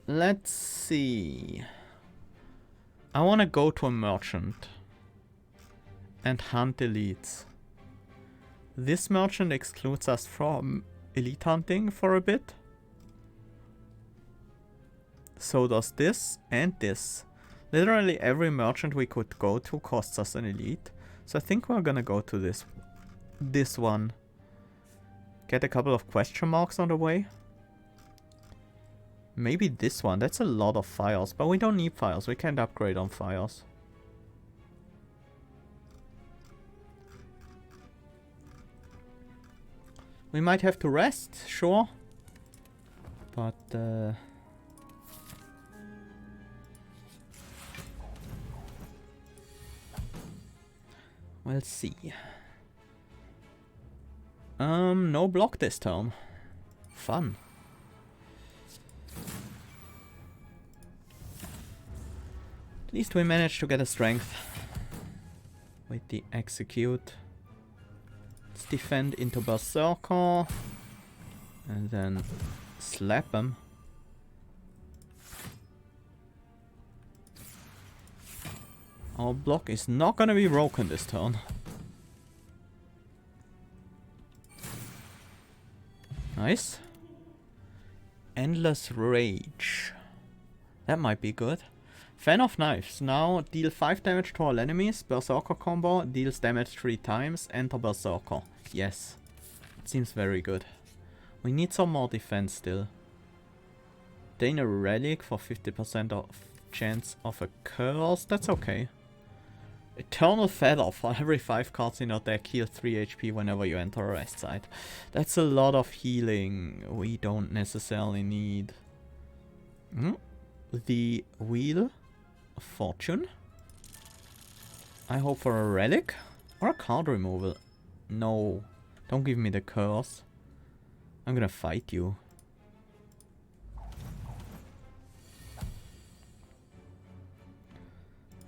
Let's see. I want to go to a merchant and hunt elites. This merchant excludes us from elite hunting for a bit. So does this and this. Literally every merchant we could go to costs us an elite. So I think we're gonna go to this one. Get a couple of question marks on the way. Maybe this one. That's a lot of fires, but we don't need fires. We can't upgrade on fires. We might have to rest, sure. But we'll see. No block this turn. Fun. At least we managed to get a strength with the execute. Let's defend into Berserker and then slap him. Our block is not gonna be broken this turn. Nice. Endless Rage. That might be good. Fan of Knives. Now deal 5 damage to all enemies. Berserker combo. Deals damage 3 times. Enter Berserker. Yes. It seems very good. We need some more defense still. Gain a relic for 50% of chance of a curse. That's okay. Eternal Feather. For every 5 cards in your deck, heal 3 HP whenever you enter a rest site. That's a lot of healing we don't necessarily need. The Wheel of Fortune. I hope for a relic or a card removal. No, don't give me the curse. I'm gonna fight you.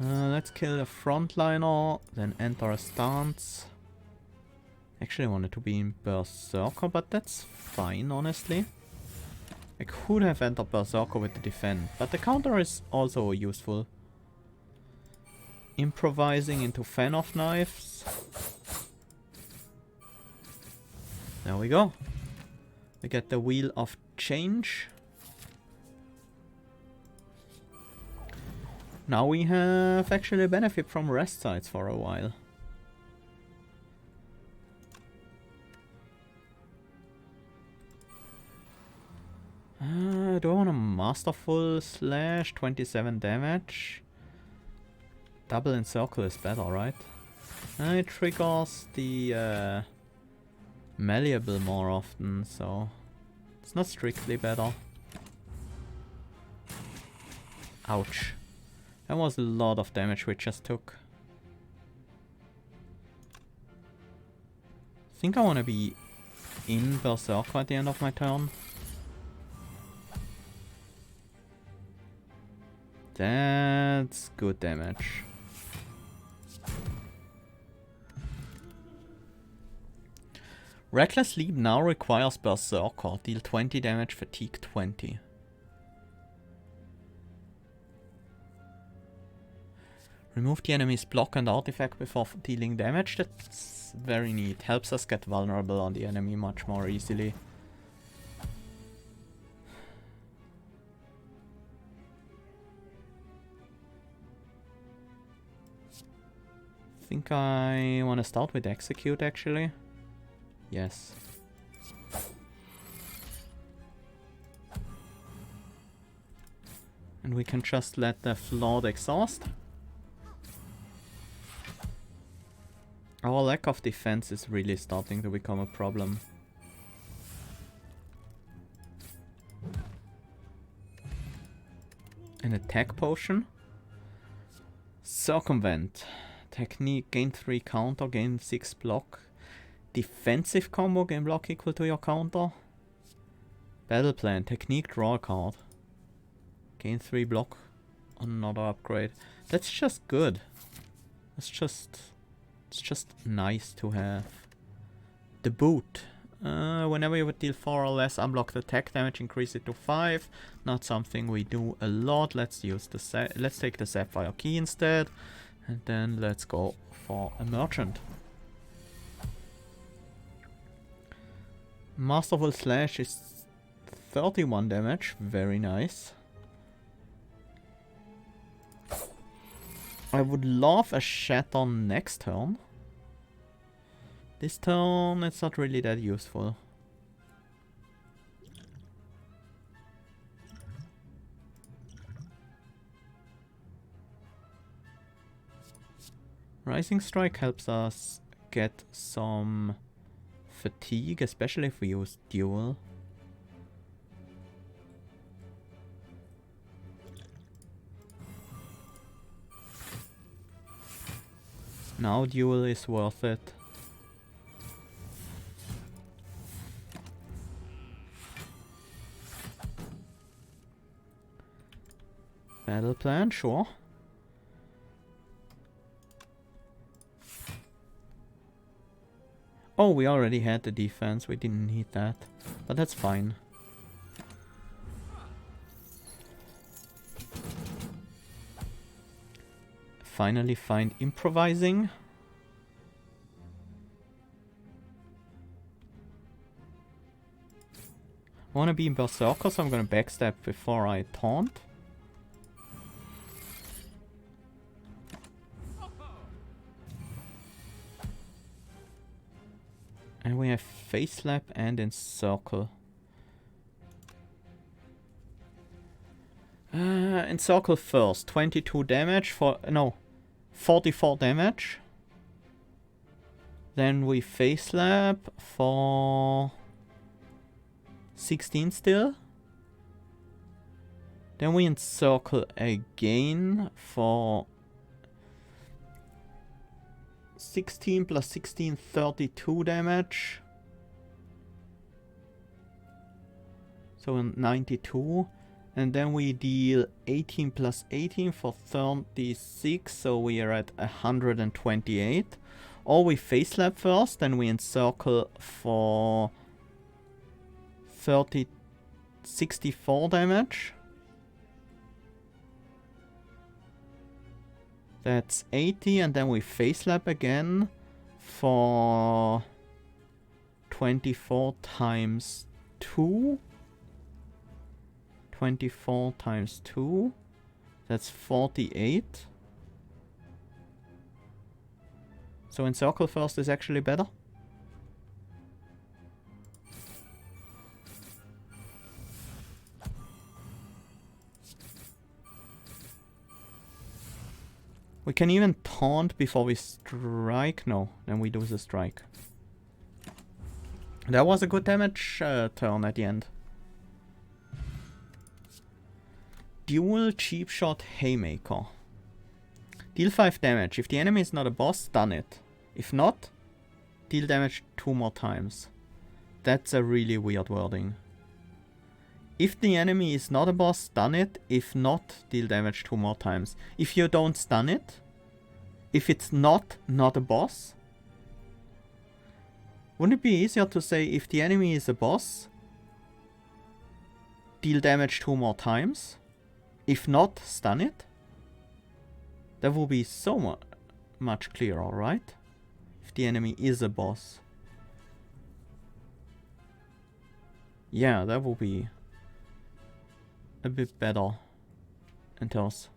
Let's kill a frontliner, then enter a stance. Actually, I wanted to be in Berserker, but that's fine, honestly. I could have entered Berserker with the defend, but the counter is also useful. Improvising into Fan of Knives. There we go. We get the Wheel of Change. Now we have actually benefit from rest sites for a while. Do I want a Masterful Slash? 27 damage. Double Encircle is better, right? It triggers the Malleable more often, so it's not strictly better. Ouch. That was a lot of damage we just took. I think I want to be in Berserker at the end of my turn. That's good damage. Reckless Leap now requires Berserker. Deal 20 damage, fatigue 20. Remove the enemy's block and artifact before dealing damage. That's very neat. Helps us get vulnerable on the enemy much more easily. I think I want to start with Execute actually. Yes. And we can just let the Flawed exhaust. Our lack of defense is really starting to become a problem. An attack potion. Circumvent. Technique, gain 3 counter, gain 6 block. Defensive combo, gain block equal to your counter. Battle plan, technique, draw a card. Gain 3 block, another upgrade. That's just good. It's just nice to have. The boot. Whenever you would deal 4 or less unblocked attack damage, increase it to 5. Not something we do a lot. Let's use the let's take the Sapphire Key instead. And then let's go for a Merchant. Masterful Slash is 31 damage. Very nice. I would love a Shatter next turn. This turn, it's not really that useful. Rising Strike helps us get some fatigue, especially if we use Duel. Now Duel is worth it. Battle plan, sure. Oh, we already had the defense, we didn't need that. But that's fine. Finally find improvising. I wanna be in Berserker, so I'm gonna backstab before I taunt. And we have Face Slap and Encircle. Encircle first. 22 damage for... no. 44 damage. Then we Face Slap for... 16 still. Then we Encircle again for... 16 plus 16, 32 damage. So 92. And then we deal 18 plus 18 for 36, so we are at 128. Or we face slap first, then we encircle for 64 damage. That's 80, and then we face slap again for 24 times 2. 24 times 2. That's 48. So encircle first is actually better. We can even taunt before we strike. No, then we do the strike. That was a good damage turn at the end. Dual cheap shot haymaker. Deal 5 damage. If the enemy is not a boss, stun it. If not, deal damage 2 more times. That's a really weird wording. If the enemy is not a boss, stun it. If not, deal damage 2 more times. If you don't stun it, if it's not a boss, wouldn't it be easier to say if the enemy is a boss, deal damage 2 more times? If not, stun it? That will be so much clearer, right? If the enemy is a boss. Yeah, that will be a bit better in terms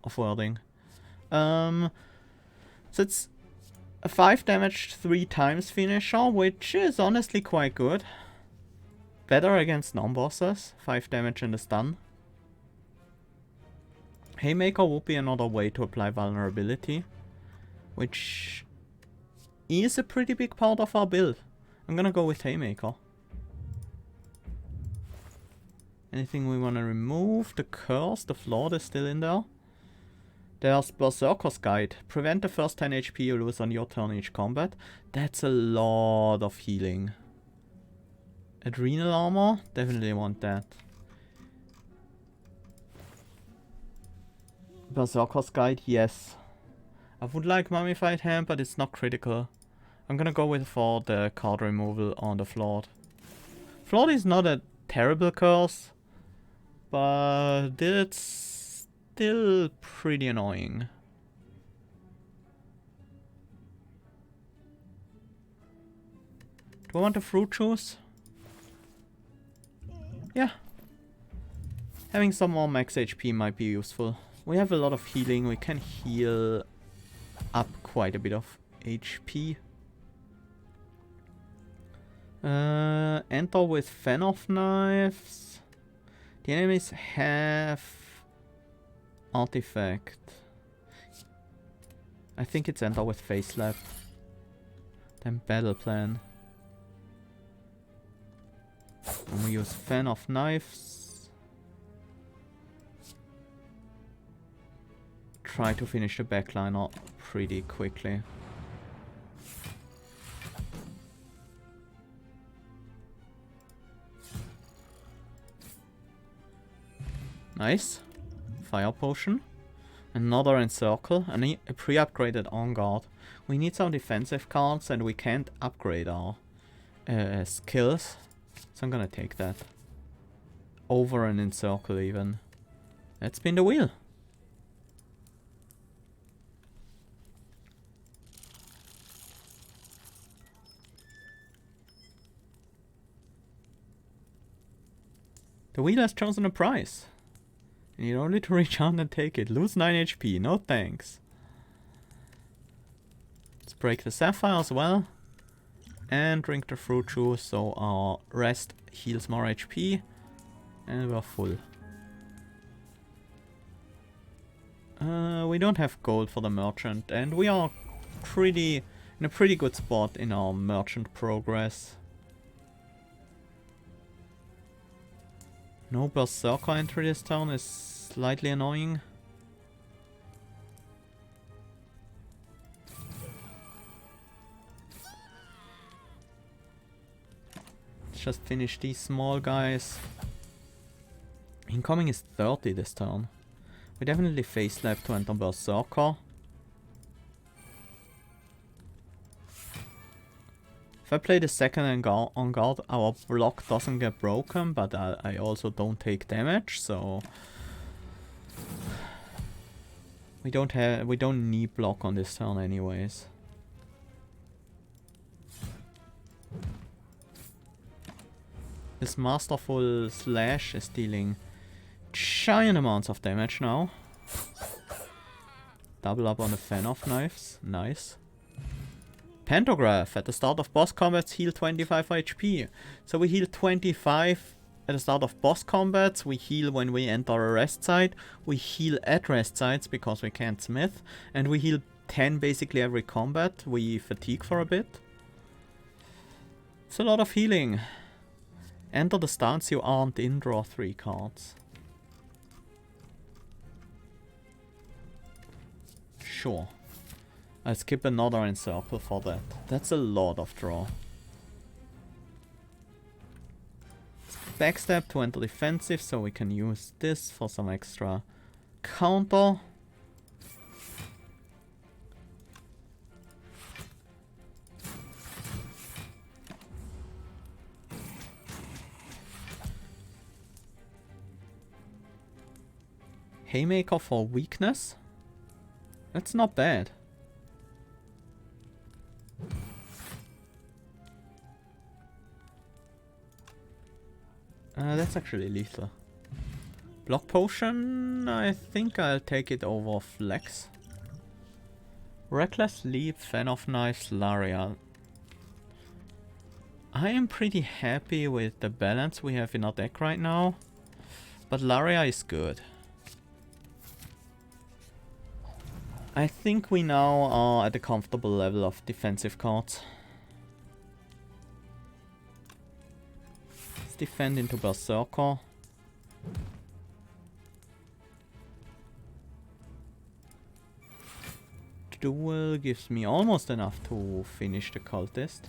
of wording. So it's a 5 damage 3 times finisher, which is honestly quite good. Better against non-bosses. 5 damage and a stun. Haymaker would be another way to apply vulnerability, which is a pretty big part of our build. I'm gonna go with Haymaker. Anything we want to remove? The curse, the flood is still in there. There's Berserker's Guide. Prevent the first 10 HP you lose on your turn each combat. That's a lot of healing. Adrenal armor? Definitely want that. Berserker's Guide, yes. I would like Mummified Hand, but it's not critical. I'm gonna go with for the card removal on the Flood. Flood is not a terrible curse, but it's still pretty annoying. Do I want the fruit juice? Yeah. Having some more max HP might be useful. We have a lot of healing. We can heal up quite a bit of HP. Enter with Fan of Knives. The enemies have artifact. I think it's enter with Face Slap. Then Battle Plan. And we use Fan of Knives. Try to finish the backliner pretty quickly. Nice. Fire potion. Another encircle. And a pre-upgraded on guard. We need some defensive cards and we can't upgrade our skills. So I'm gonna take that. Over an encircle even. Let's spin the wheel. The wheel has chosen a prize. You need only to reach out and take it. Lose 9 HP, no thanks. Let's break the sapphire as well. And drink the fruit juice so our rest heals more HP. And we're full. We don't have gold for the merchant. And we are in a pretty good spot in our merchant progress. No Berserker entry this turn is slightly annoying. Let's just finish these small guys. Incoming is 30 this turn. We definitely face slap to enter Berserker. If I play the second on guard, our block doesn't get broken, but I also don't take damage, so we don't need block on this turn anyways. This Masterful Slash is dealing giant amounts of damage now. Double up on the Fan of Knives, nice. Pantograph, at the start of boss combats heal 25 HP. So we heal 25 at the start of boss combats, we heal when we enter a rest site, we heal at rest sites because we can't smith, and we heal 10 basically every combat. We fatigue for a bit. It's a lot of healing. Enter the stance you aren't in, draw 3 cards. Sure. I'll skip another encircle for that. That's a lot of draw. Backstab to enter defensive, so we can use this for some extra counter. Haymaker for weakness? That's not bad. That's actually lethal. Block Potion, I think I'll take it over Flex. Reckless Leap, Fan of Knives, Laria. I am pretty happy with the balance we have in our deck right now, but Laria is good. I think we now are at a comfortable level of defensive cards. Let's defend into Berserker. Duel gives me almost enough to finish the cultist.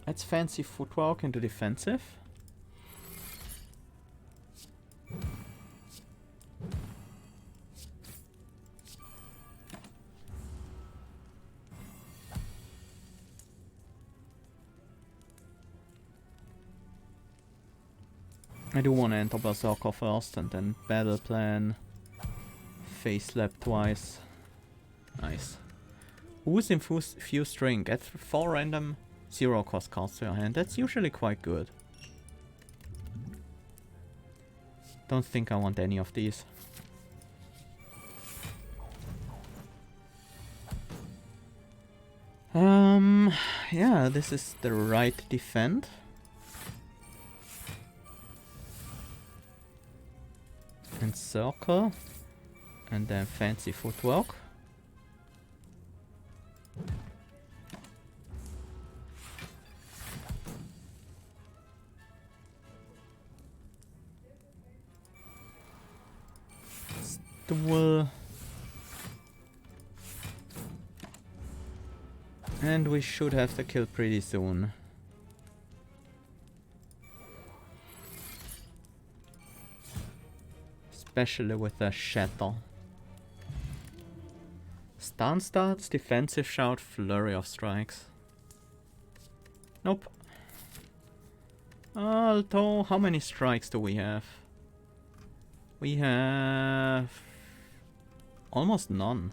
Let's fancy footwork into defensive. I do want to enter Berserker first and then battle plan. Face slap twice. Nice. Who's infused ring? Get 4 random 0 cost cards to your hand. That's usually quite good. Don't think I want any of these. Yeah, this is the right defend. Encircle. And then fancy footwork. Duel. And we should have the kill pretty soon. Especially with the shatter. Stun starts, defensive shout, flurry of strikes. Nope. Although, how many strikes do we have? We have almost none.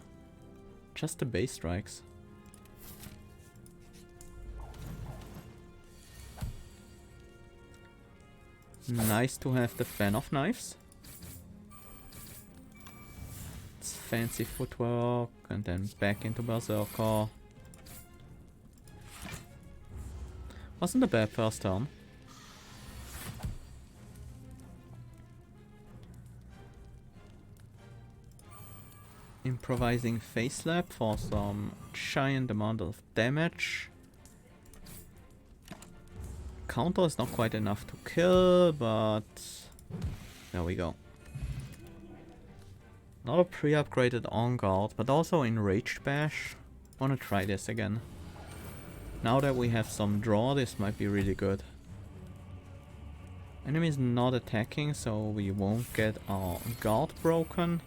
Just the base strikes. Nice to have the Fan of Knives. It's fancy footwork and then back into Berserker. Wasn't a bad first turn. Improvising face slap for some giant amount of damage. Counter is not quite enough to kill, but there we go. Not a pre-upgraded On Guard, but also Enraged Bash. Wanna try this again. Now that we have some draw, this might be really good. Enemy's not attacking, so we won't get our guard broken.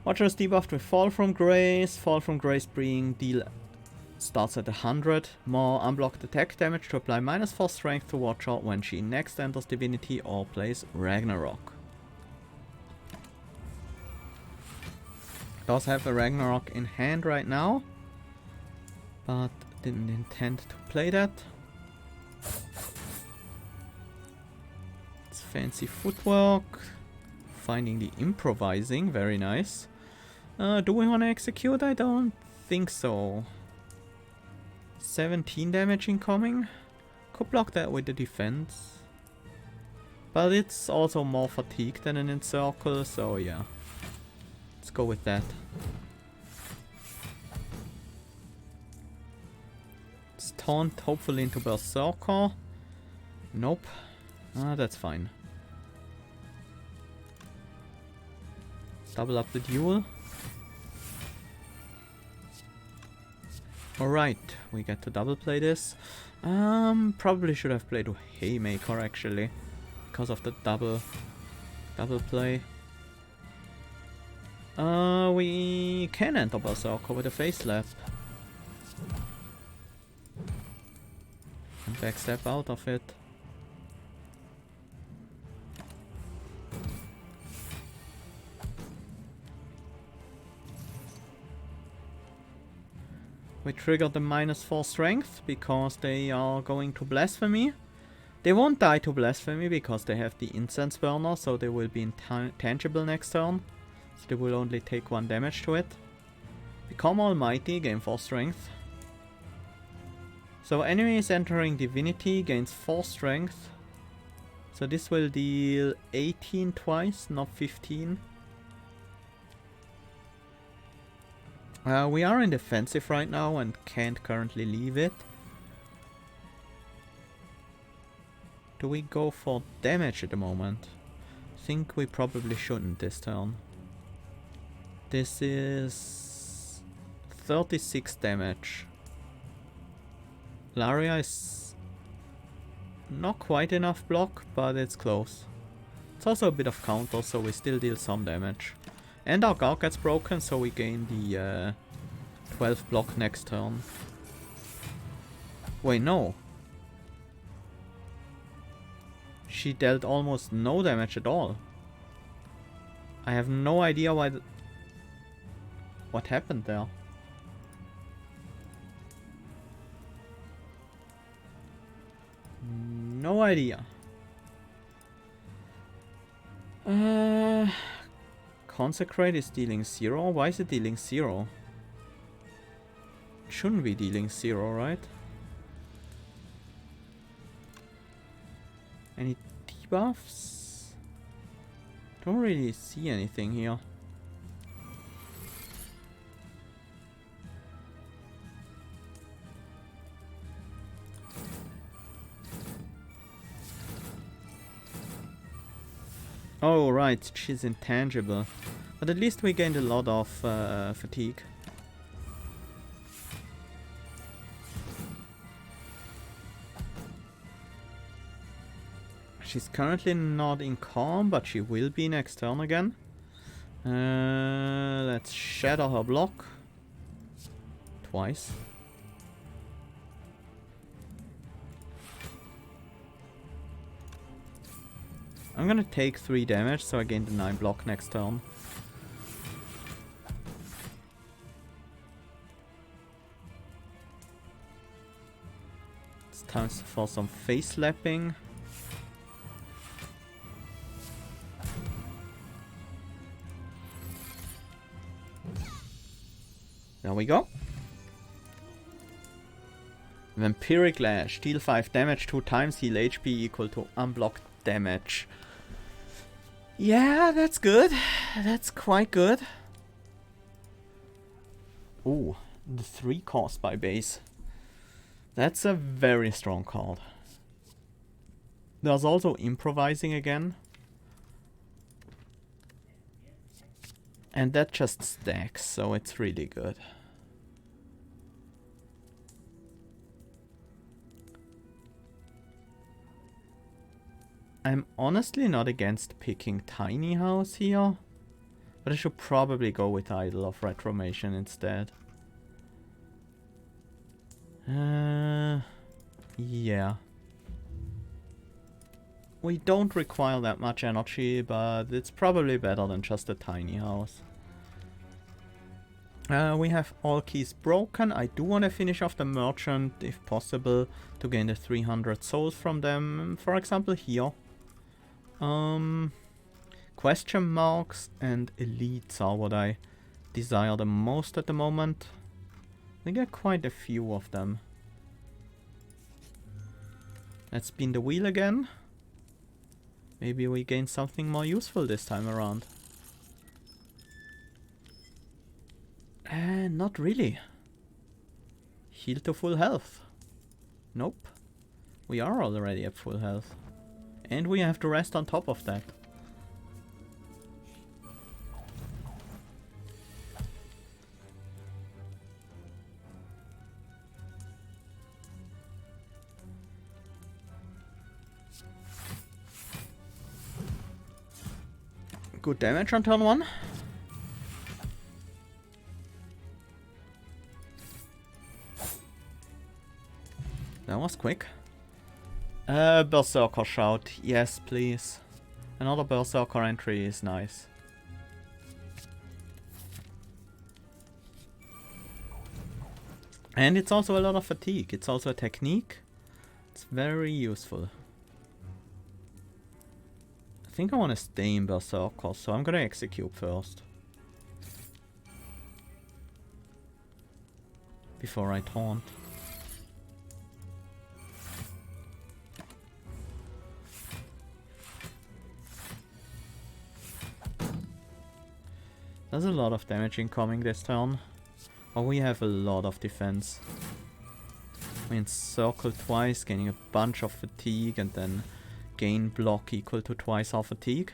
Watcher's debuffed with Fall from Grace. Fall from Grace being deal starts at 100. More unblocked attack damage to apply -4 strength to Watcher when she next enters Divinity or plays Ragnarok. Does have a Ragnarok in hand right now, but didn't intend to play that. It's fancy footwork. Finding the improvising, very nice. Do we want to execute? I don't think so. 17 damage incoming. Could block that with the defense. But it's also more fatigue than an encircle, so yeah. Let's go with that. It's taunt hopefully into Berserker. Nope. That's fine. Double up the duel. Alright, we get to double play this. Probably should have played a Haymaker actually, because of the double play. We can enter Berserker with a face left. And backstep out of it. We triggered the -4 strength because they are going to Blasphemy. They won't die to Blasphemy because they have the Incense Burner, so they will be intangible next turn. So they will only take 1 damage to it. Become Almighty, gain 4 strength. So enemy is entering Divinity, gains 4 strength. So this will deal 18 twice, not 15. We are in defensive right now and can't currently leave it. Do we go for damage at the moment? Think we probably shouldn't this turn. This is 36 damage. Laria is not quite enough block, but it's close. It's also a bit of counter, so we still deal some damage. And our guard gets broken, so we gain the 12 block next turn. Wait, no. She dealt almost no damage at all. I have no idea why. What happened there? No idea. Consecrate is dealing 0. Why is it dealing 0? It shouldn't be dealing 0, right? Any debuffs? Don't really see anything here. Oh right, she's intangible. But at least we gained a lot of fatigue. She's currently not in Calm, but she will be next turn again. Let's shatter her block. Twice. I'm gonna take 3 damage, so I gain the 9 block next turn. It's time for some face slapping. There we go. Vampiric Lash. Deal 5 damage 2 times, heal HP equal to unblocked damage. Yeah, that's good. That's quite good. Ooh, the 3 cost by base. That's a very strong card. There's also improvising again. And that just stacks, so it's really good. I'm honestly not against picking Tiny House here, but I should probably go with Idol of Retromation instead. Yeah. We don't require that much energy, but it's probably better than just a tiny house. We have all keys broken. I do want to finish off the merchant, if possible, to gain the 300 souls from them. For example, here. Question marks and elites are what I desire the most at the moment. I get quite a few of them. Let's spin the wheel again. Maybe we gain something more useful this time around. Not really. Heal to full health. Nope. We are already at full health. And we have to rest on top of that. Good damage on turn 1. That was quick. Berserker Shout. Yes, please. Another Berserker entry is nice. And it's also a lot of fatigue. It's also a technique. It's very useful. I think I want to stay in Berserker, so I'm gonna execute first. Before I taunt. There's a lot of damage incoming this turn. Oh, we have a lot of defense. We encircle twice, gaining a bunch of fatigue, and then gain block equal to twice our fatigue.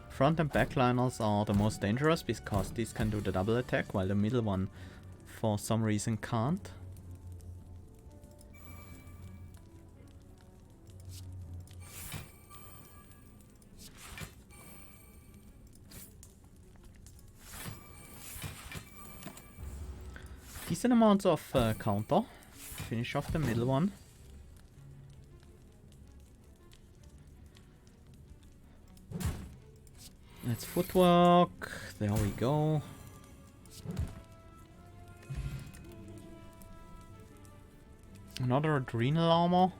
Front and backliners are the most dangerous because these can do the double attack, while the middle one for some reason can't. Decent amounts of counter. Finish off the middle one. Let's footwork. There we go. Another adrenal armor.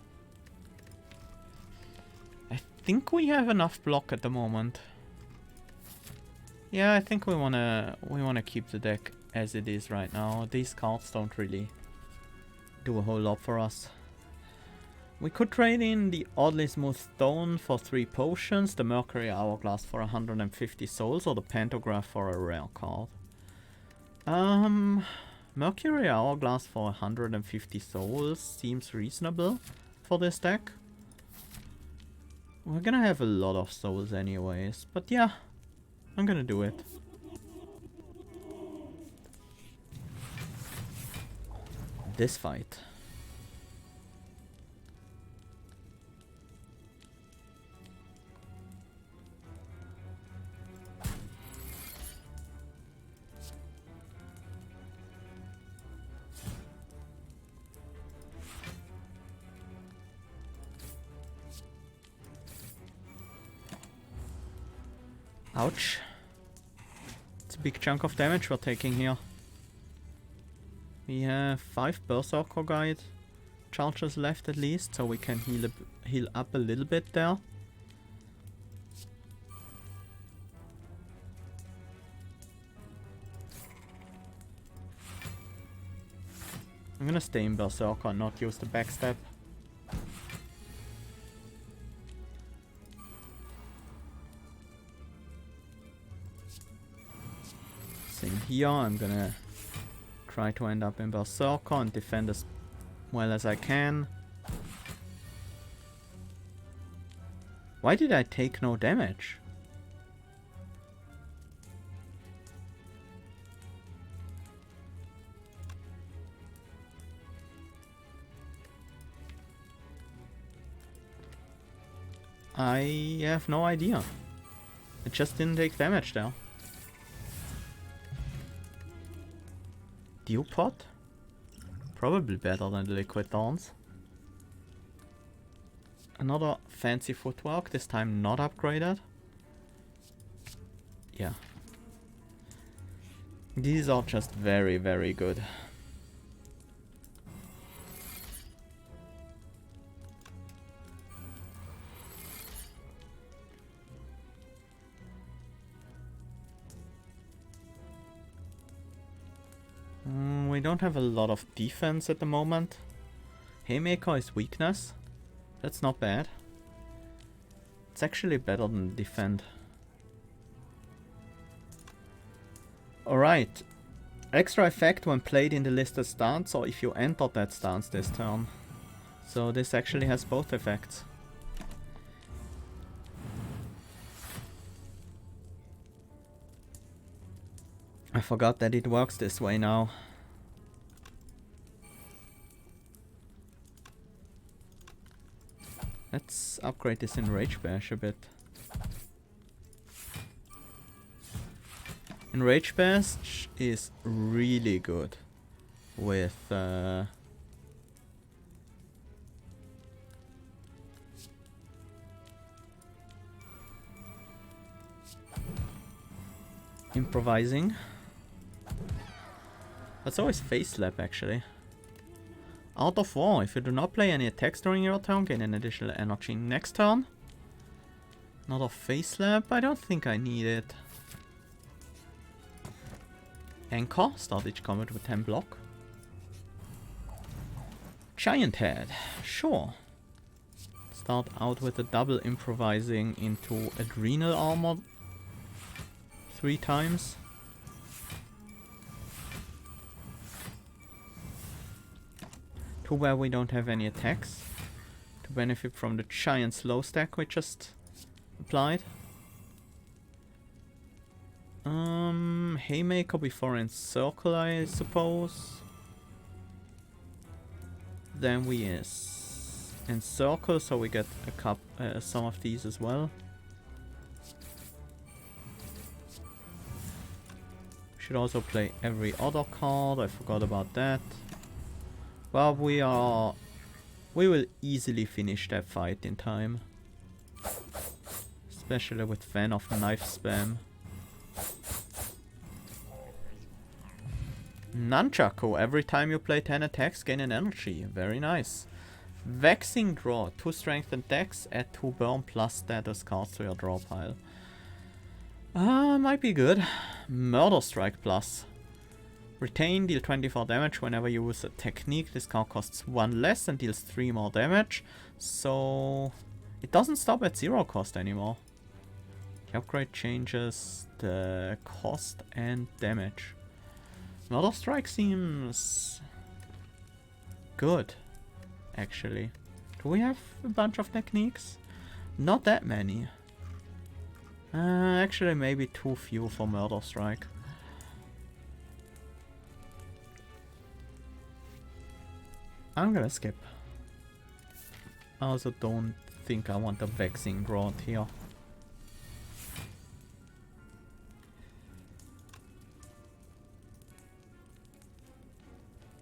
I think we have enough block at the moment. Yeah, I think we wanna keep the deck as it is right now. These cards don't really do a whole lot for us. We could trade in the Oddly Smooth Stone for 3 potions, the Mercury Hourglass for 150 souls, or the Pantograph for a rare card. Mercury Hourglass for 150 souls seems reasonable for this deck. We're gonna have a lot of souls anyways, but yeah, I'm gonna do it. This fight. Ouch. It's a big chunk of damage we're taking here. We have 5 Berserker Guide charges left at least, so we can heal up a little bit there. I'm gonna stay in Berserker and not use the backstep. Same here, I'm gonna try to end up in Berserker and defend as well as I can. Why did I take no damage? I have no idea. It just didn't take damage there. Dew pot? Probably better than the liquid dance. Another fancy footwork, this time not upgraded. Yeah. These are just very, very good. We don't have a lot of defense at the moment. Haymaker is weakness. That's not bad. It's actually better than defend. Alright. Extra effect when played in the listed stance or if you entered that stance this turn. So this actually has both effects. I forgot that it works this way now. Let's upgrade this Enrage Bash a bit. Enrage Bash is really good with improvising. That's always face slap actually. Out of 4, if you do not play any attacks during your turn, gain an additional energy next turn. Another face slap, I don't think I need it. Anchor, start each combat with 10 block. Giant Head, sure. Start out with a double improvising into Adrenal Armor 3 times. Where we don't have any attacks to benefit from the giant slow stack we just applied. Haymaker before Encircle, I suppose. Then we Encircle, so we get some of these as well. Should also play every other card. I forgot about that. Well, we will easily finish that fight in time. Especially with Fan of Knife spam. Nunchaku, every time you play 10 attacks, gain an energy. Very nice. Vexing Draw, 2 strength and dex, add 2 burn plus status cards to your draw pile. Might be good. Murder Strike plus. Retain, deal 24 damage whenever you use a technique. This card costs 1 less and deals 3 more damage. So it doesn't stop at 0 cost anymore. The upgrade changes the cost and damage. Murder Strike seems good, actually. Do we have a bunch of techniques? Not that many. Actually maybe too few for Murder Strike. I'm gonna skip. I also don't think I want a Vexing Rod here.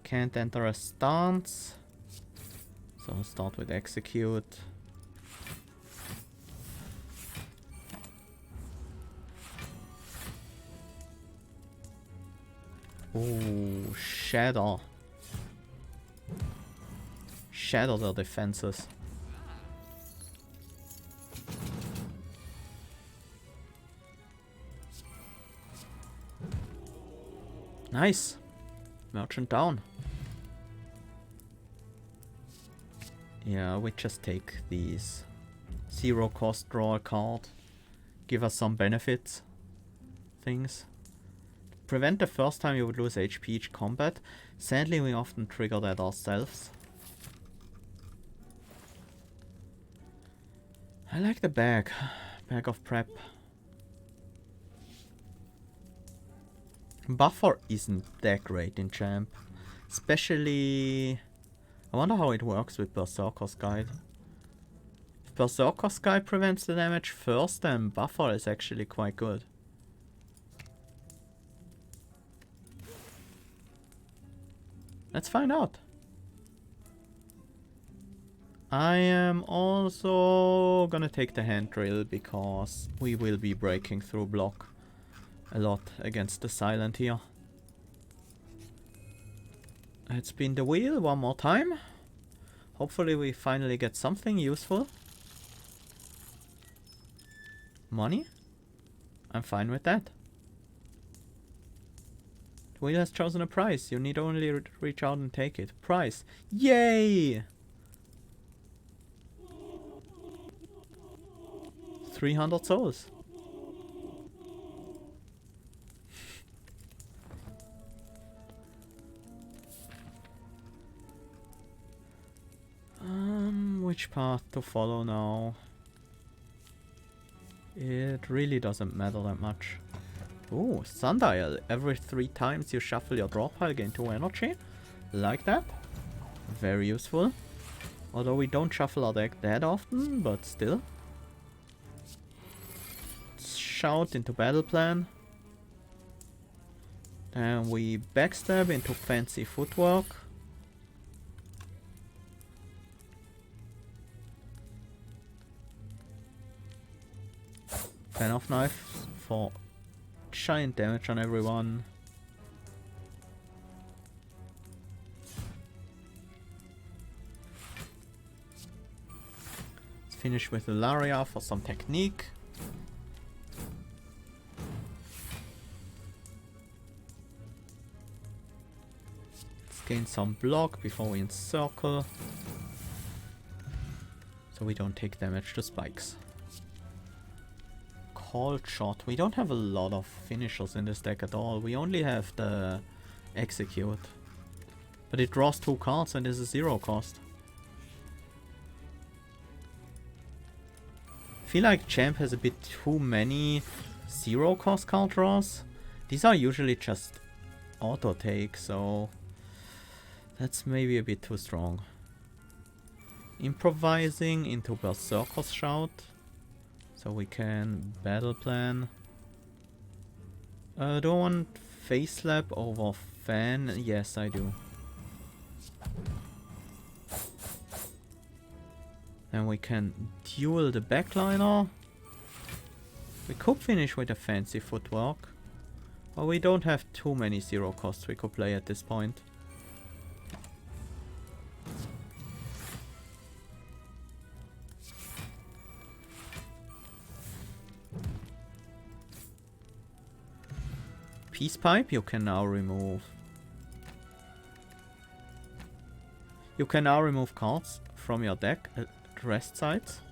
Can't enter a stance. So I'll start with Execute. Ooh, Shatter. Shatter their defenses. Nice. Merchant down. Yeah, we just take these. 0 cost, draw a card. Give us some benefits. Things. Prevent the first time you would lose HP each combat. Sadly, we often trigger that ourselves. I like the bag. Bag of prep. Buffer isn't that great in champ. Especially... I wonder how it works with Berserker's Guide. If Berserker's Guide prevents the damage first, then Buffer is actually quite good. Let's find out. I am also gonna take the hand drill because we will be breaking through block a lot against the silent here. Let's spin the wheel one more time. Hopefully we finally get something useful. Money? I'm fine with that. The wheel has chosen a price. You need only reach out and take it. Price. Yay! 300 souls. Which path to follow now? It really doesn't matter that much. Ooh, Sundial. Every 3 times you shuffle your draw pile, gain 2 energy. Like that. Very useful. Although we don't shuffle our deck that often, but still. Shout into battle plan. Then we backstab into fancy footwork. Fan of knife for giant damage on everyone. Let's finish with Ilaria for some technique. Let's gain some block before we encircle, so we don't take damage to spikes. Called shot. We don't have a lot of finishers in this deck at all. We only have the execute. But it draws 2 cards and is a 0 cost. I feel like champ has a bit too many 0 cost card draws. These are usually just auto take, so that's maybe a bit too strong. Improvising into Berserker's Shout. So we can battle plan. Do I want face slap over fan? Yes, I do. Then we can duel the backliner. We could finish with a fancy footwork. But we don't have too many 0 costs we could play at this point. Peace pipe you can now remove. You can now remove cards from your deck at rest sites.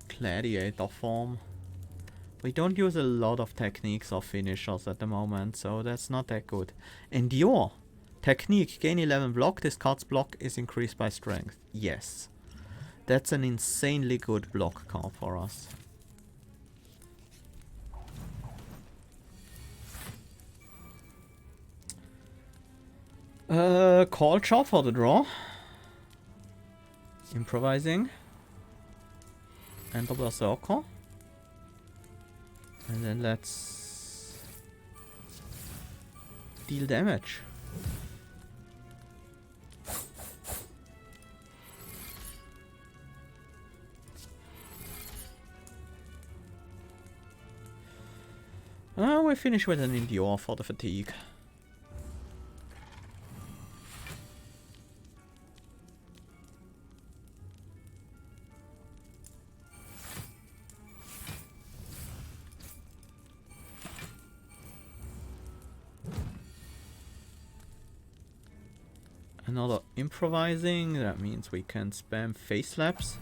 Gladiator form. We don't use a lot of techniques or finishers at the moment, so that's not that good. Endure. Technique, gain 11 block. This card's block is increased by strength. Yes. That's an insanely good block card for us. Call shot for the draw. Improvising. Enter Berserker. And then let's deal damage. We finish with an endure for the fatigue. Another improvising, that means we can spam face slaps.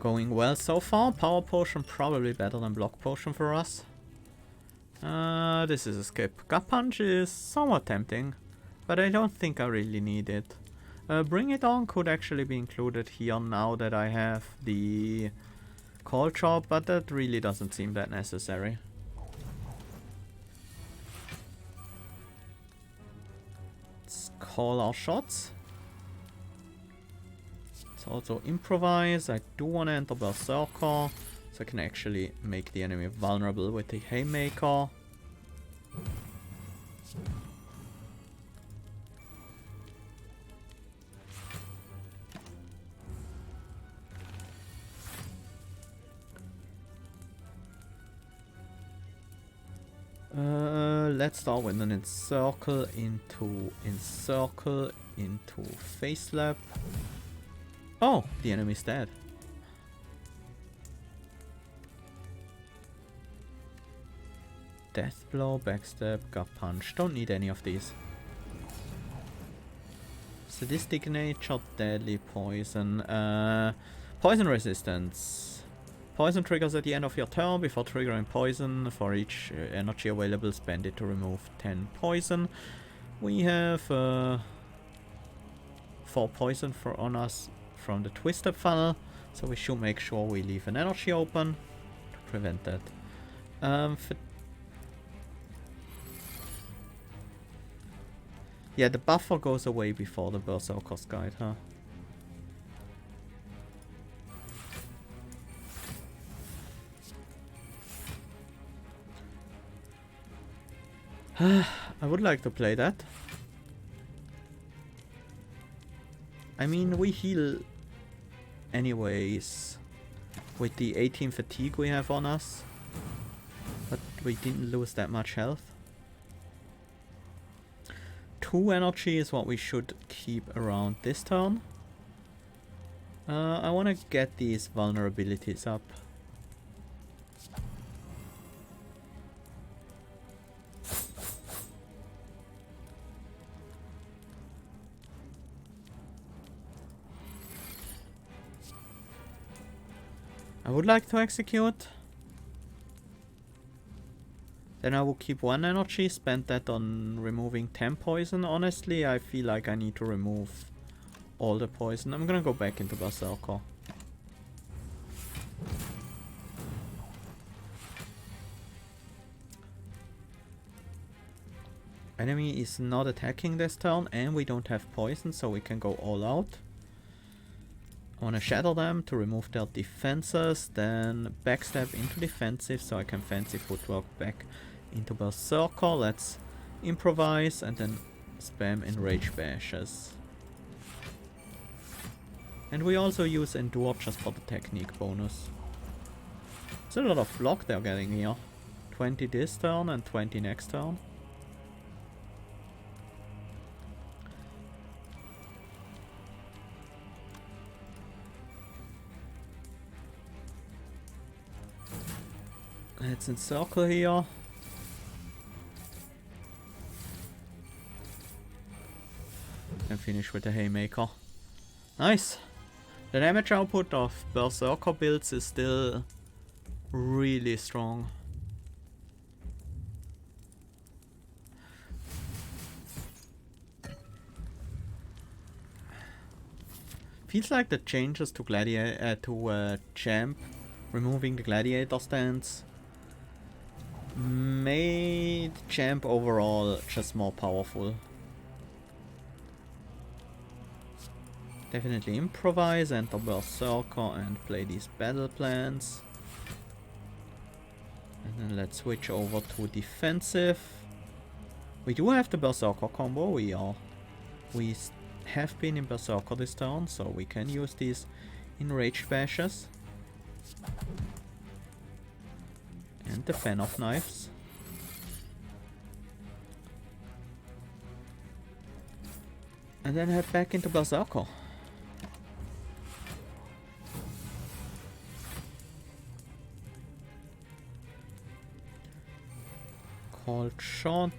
Going well so far. Power potion probably better than block potion for us. This is a skip. Gut punch is somewhat tempting, but I don't think I really need it. Bring it on could actually be included here now that I have the call chop, but that really doesn't seem that necessary. Let's call our shots. Let's also improvise. I do want to enter Berserker, so I can actually make the enemy vulnerable with the Haymaker. Let's start with an encircle into face slap. Oh, the enemy's dead. Death blow, backstab, gut punch. Don't need any of these. Sadistic nature, deadly poison. Poison resistance. Poison triggers at the end of your turn. Before triggering poison, for each energy available, spend it to remove 10 poison. We have 4 poison on us from the twisted funnel, so we should make sure we leave an energy open to prevent that. Yeah, the buffer goes away before the Berserker's Guide, huh? I would like to play that. I mean, we heal anyways with the 18 fatigue we have on us, but we didn't lose that much health. 2 energy is what we should keep around this turn. I want to get these vulnerabilities up. I would like to execute. Then I will keep 1 energy, spend that on removing 10 poison. Honestly, I feel like I need to remove all the poison. I'm gonna go back into Berserker. Enemy is not attacking this turn, and we don't have poison, so we can go all out. I want to shadow them to remove their defenses, then backstab into defensive so I can fancy footwork back into Berserker. Let's improvise and then spam enrage bashes. And we also use endure just for the technique bonus. It's a lot of block they're getting here. 20 this turn and 20 next turn. Let's encircle here. And finish with the Haymaker. Nice! The damage output of Berserker builds is still really strong. Feels like the changes to Champ, removing the Gladiator stance, made Champ overall just more powerful. Definitely improvise, enter Berserker and play these battle plans. And then let's switch over to defensive. We do have the Berserker combo. We have been in Berserker this turn, so we can use these enraged bashes. And the fan of knives. And then head back into Berserker. Called shot.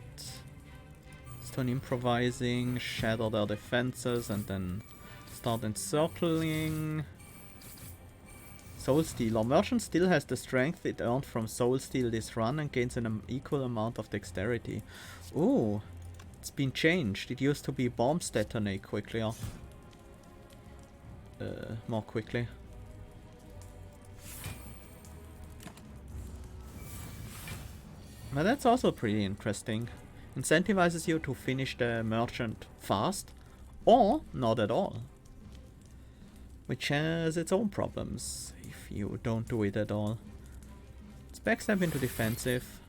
Stone improvising, shatter their defenses, and then start encircling. Soul Stealer. Merchant still has the strength it earned from Soul Steal this run and gains an equal amount of dexterity. Ooh, it's been changed. It used to be bombs detonate quickly. More quickly. But that's also pretty interesting. Incentivizes you to finish the merchant fast or not at all. Which has its own problems if you don't do it at all. Let's backstab into defensive.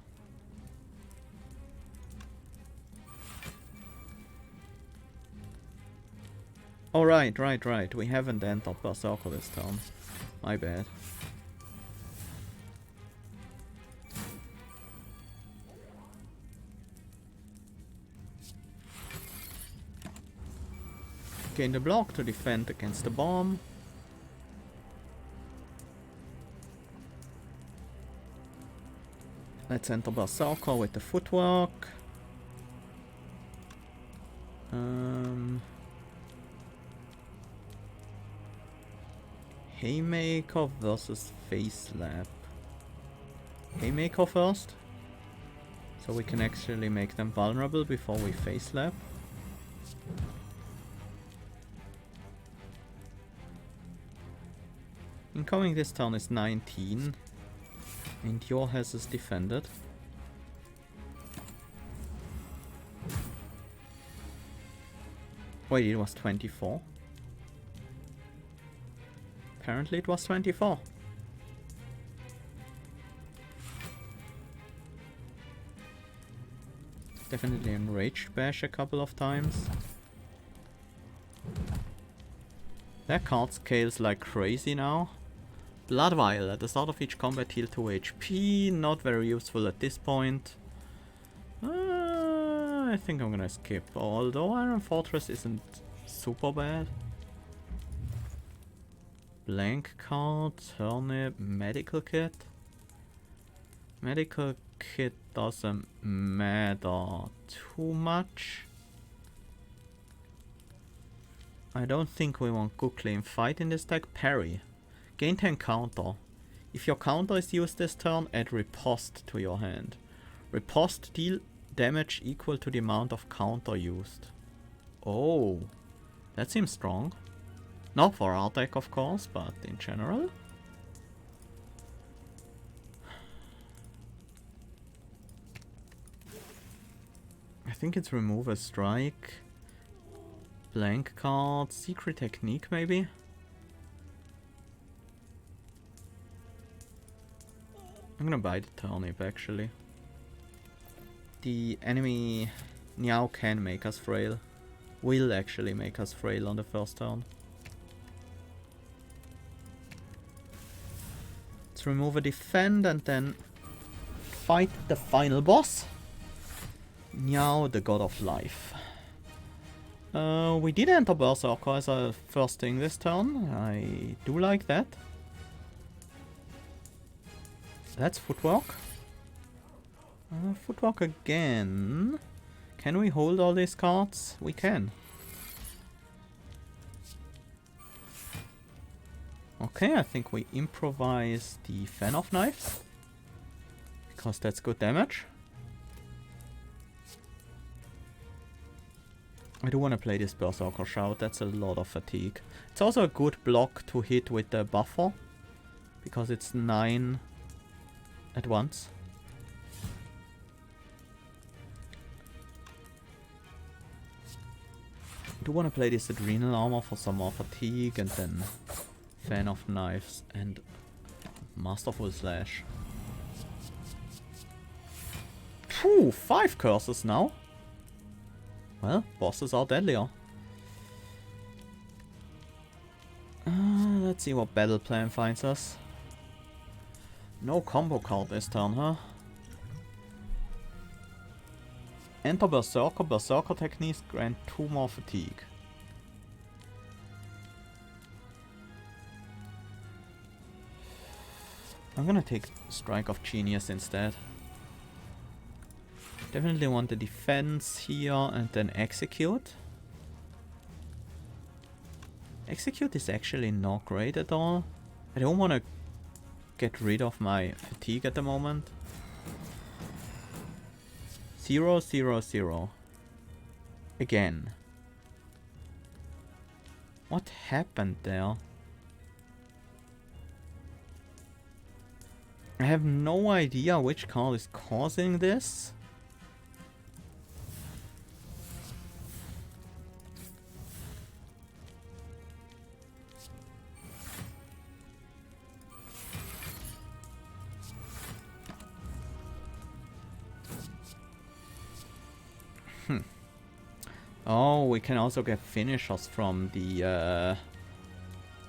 Oh right. We haven't entered Berserker this turn. My bad. Gain the block to defend against the bomb. Let's enter Berserker with the footwork. Haymaker versus Face Slap. Haymaker first. So we can actually make them vulnerable before we Face Slap. Incoming this turn is 19. Endure has us defended. Wait, it was 24. Apparently it was 24. Definitely enraged bash a couple of times. That card scales like crazy now. Blood Vial. At the start of each combat heal 2 HP. Not very useful at this point. I think I'm gonna skip. Although Iron Fortress isn't super bad. Blank card, Turnip, Medical Kit. Medical Kit doesn't matter too much. I don't think we want Good Claim Fight in this deck. Parry. Gain 10 counter. If your counter is used this turn, add Riposte to your hand. Riposte deal damage equal to the amount of counter used. Oh, that seems strong. Not for our deck, of course, but in general. I think it's remove a strike. Blank card, secret technique maybe? I'm gonna buy the turnip actually. The enemy Niao can make us frail. Will actually make us frail on the first turn. Let's remove a defend and then fight the final boss. Niao, the god of life. We did enter Berserker as a first thing this turn. I do like that. That's footwork. Footwork again. Can we hold all these cards? We can. Okay, I think we improvise the Fan of Knives. Because that's good damage. I do want to play this Berserker Shout, that's a lot of fatigue. It's also a good block to hit with the buffer. Because it's 9 at once. I do want to play this Adrenal Armor for some more fatigue and then Fan of Knives and Masterful Slash. Phew, 5 curses now. Well, bosses are deadlier. Let's see what battle plan finds us. No combo card this turn, huh? Enter Berserker. Berserker techniques grant 2 more fatigue. I'm gonna take Strike of Genius instead. Definitely want the defense here and then execute. Execute is actually not great at all. I don't want to get rid of my fatigue at the moment. 0, 0, 0. Again. What happened there? I have no idea which card is causing this. Oh, we can also get finishers from the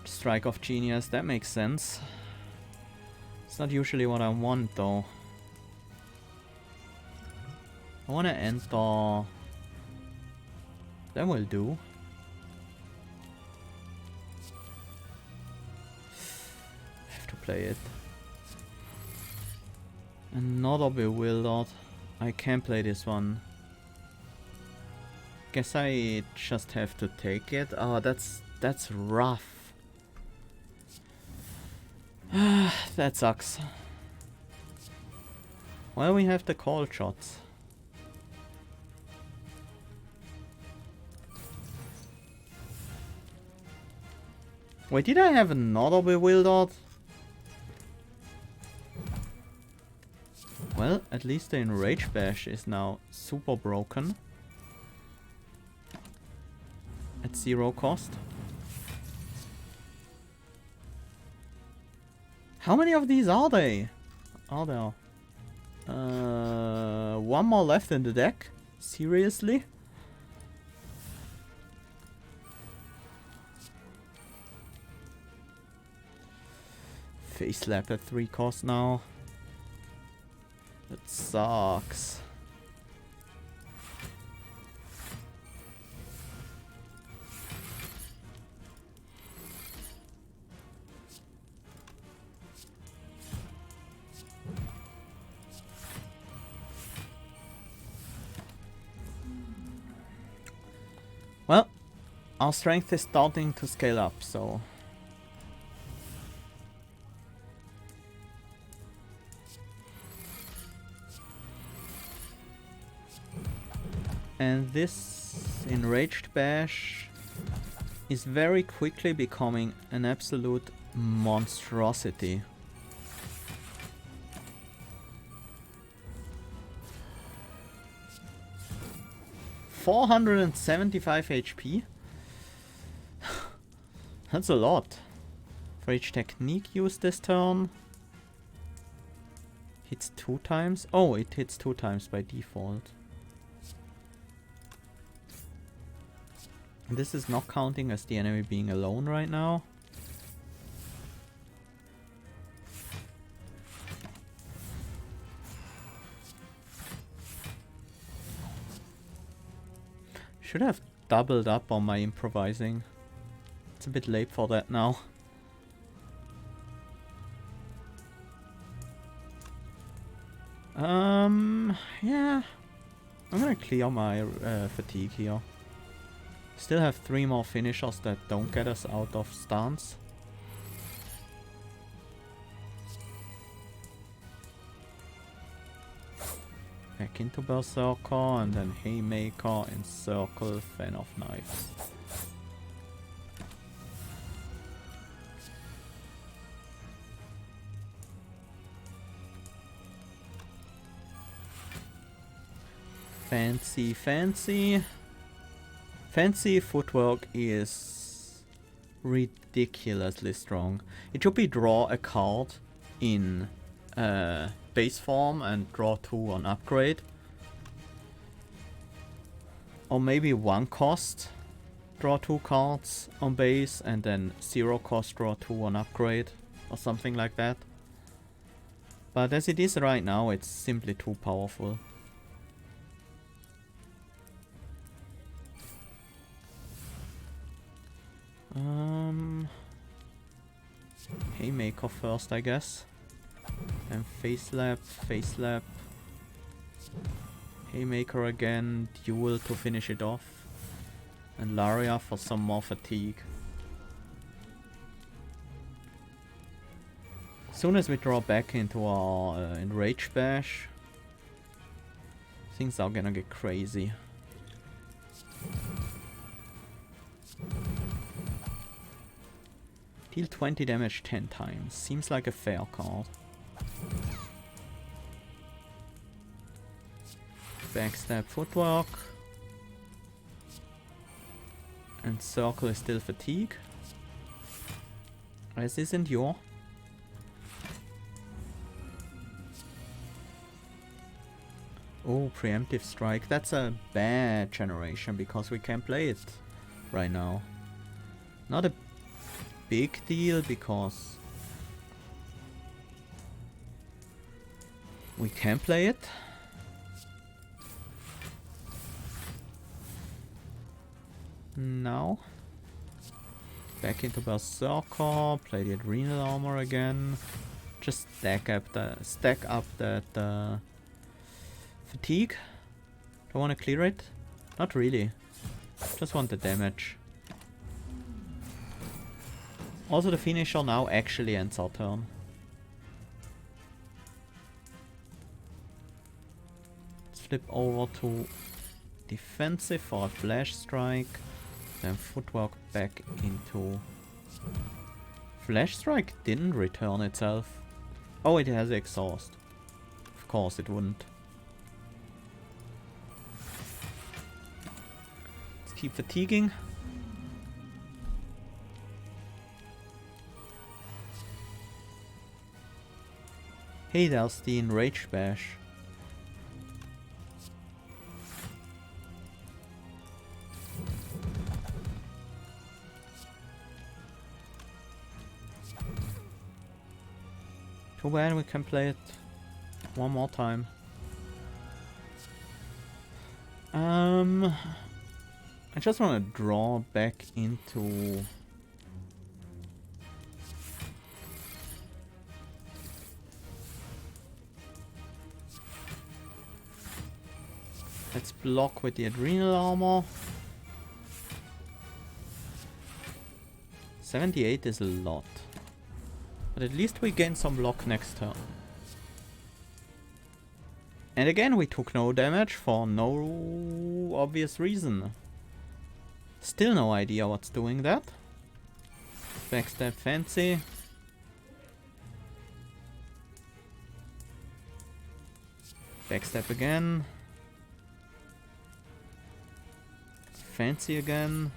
Strike of Genius. That makes sense. It's not usually what I want, though. I want to enter... That will do. I have to play it. Another Bewildered. I can play this one. Guess I just have to take it. Oh, that's rough. That sucks. Well, we have the call shots. Wait, did I have another Bewildered? Well, at least the Enrage Bash is now super broken. At 0 cost. How many of these are they? Are there? One more left in the deck? Seriously? Face slap at 3 cost now. That sucks. Well, our strength is starting to scale up, so... And this Enraged Bash is very quickly becoming an absolute monstrosity. $475 HP. That's a lot. For each technique used this turn. Hits 2 times. Oh, it hits 2 times by default. This is not counting as the enemy being alone right now. Should have doubled up on my improvising. It's a bit late for that now. Yeah. I'm gonna clear my fatigue here. Still have 3 more finishers that don't get us out of stance. Back into Berserker and then Haymaker, Encircle, Fan of Knives. Fancy, fancy. Fancy footwork is ridiculously strong. It should be draw a card in base form and draw 2 on upgrade. Or maybe 1 cost, draw 2 cards on base and then 0 cost, draw 2 on upgrade. Or something like that. But as it is right now, it's simply too powerful. Haymaker first, I guess. And face slap, Haymaker again, duel to finish it off. And Laria for some more fatigue. soon as we draw back into our Enrage Bash, things are gonna get crazy. Deal 20 damage 10 times. Seems like a fair card. Backstab Footwork. And Circle is still Fatigue. As is Endure. Oh, Preemptive Strike. That's a bad generation because we can't play it right now. Not a big deal because we can play it. Now back into Berserker, play the Adrenal Armor again. Just stack up that Fatigue. Do I want to clear it? Not really. Just want the damage. Also, the finisher now actually ends our turn. Let's flip over to defensive for a Flash Strike. Then Footwork back into... Flash Strike didn't return itself. Oh, it has Exhaust. Of course it wouldn't. Let's keep fatiguing. Hey, there's the Enrage Bash. Too bad we can play it one more time. I just want to draw back into... Let's block with the Adrenal Armor. 78 is a lot. But at least we gain some block next turn. And again we took no damage for no obvious reason. Still no idea what's doing that. Backstab Fancy. Backstab again. Fancy again.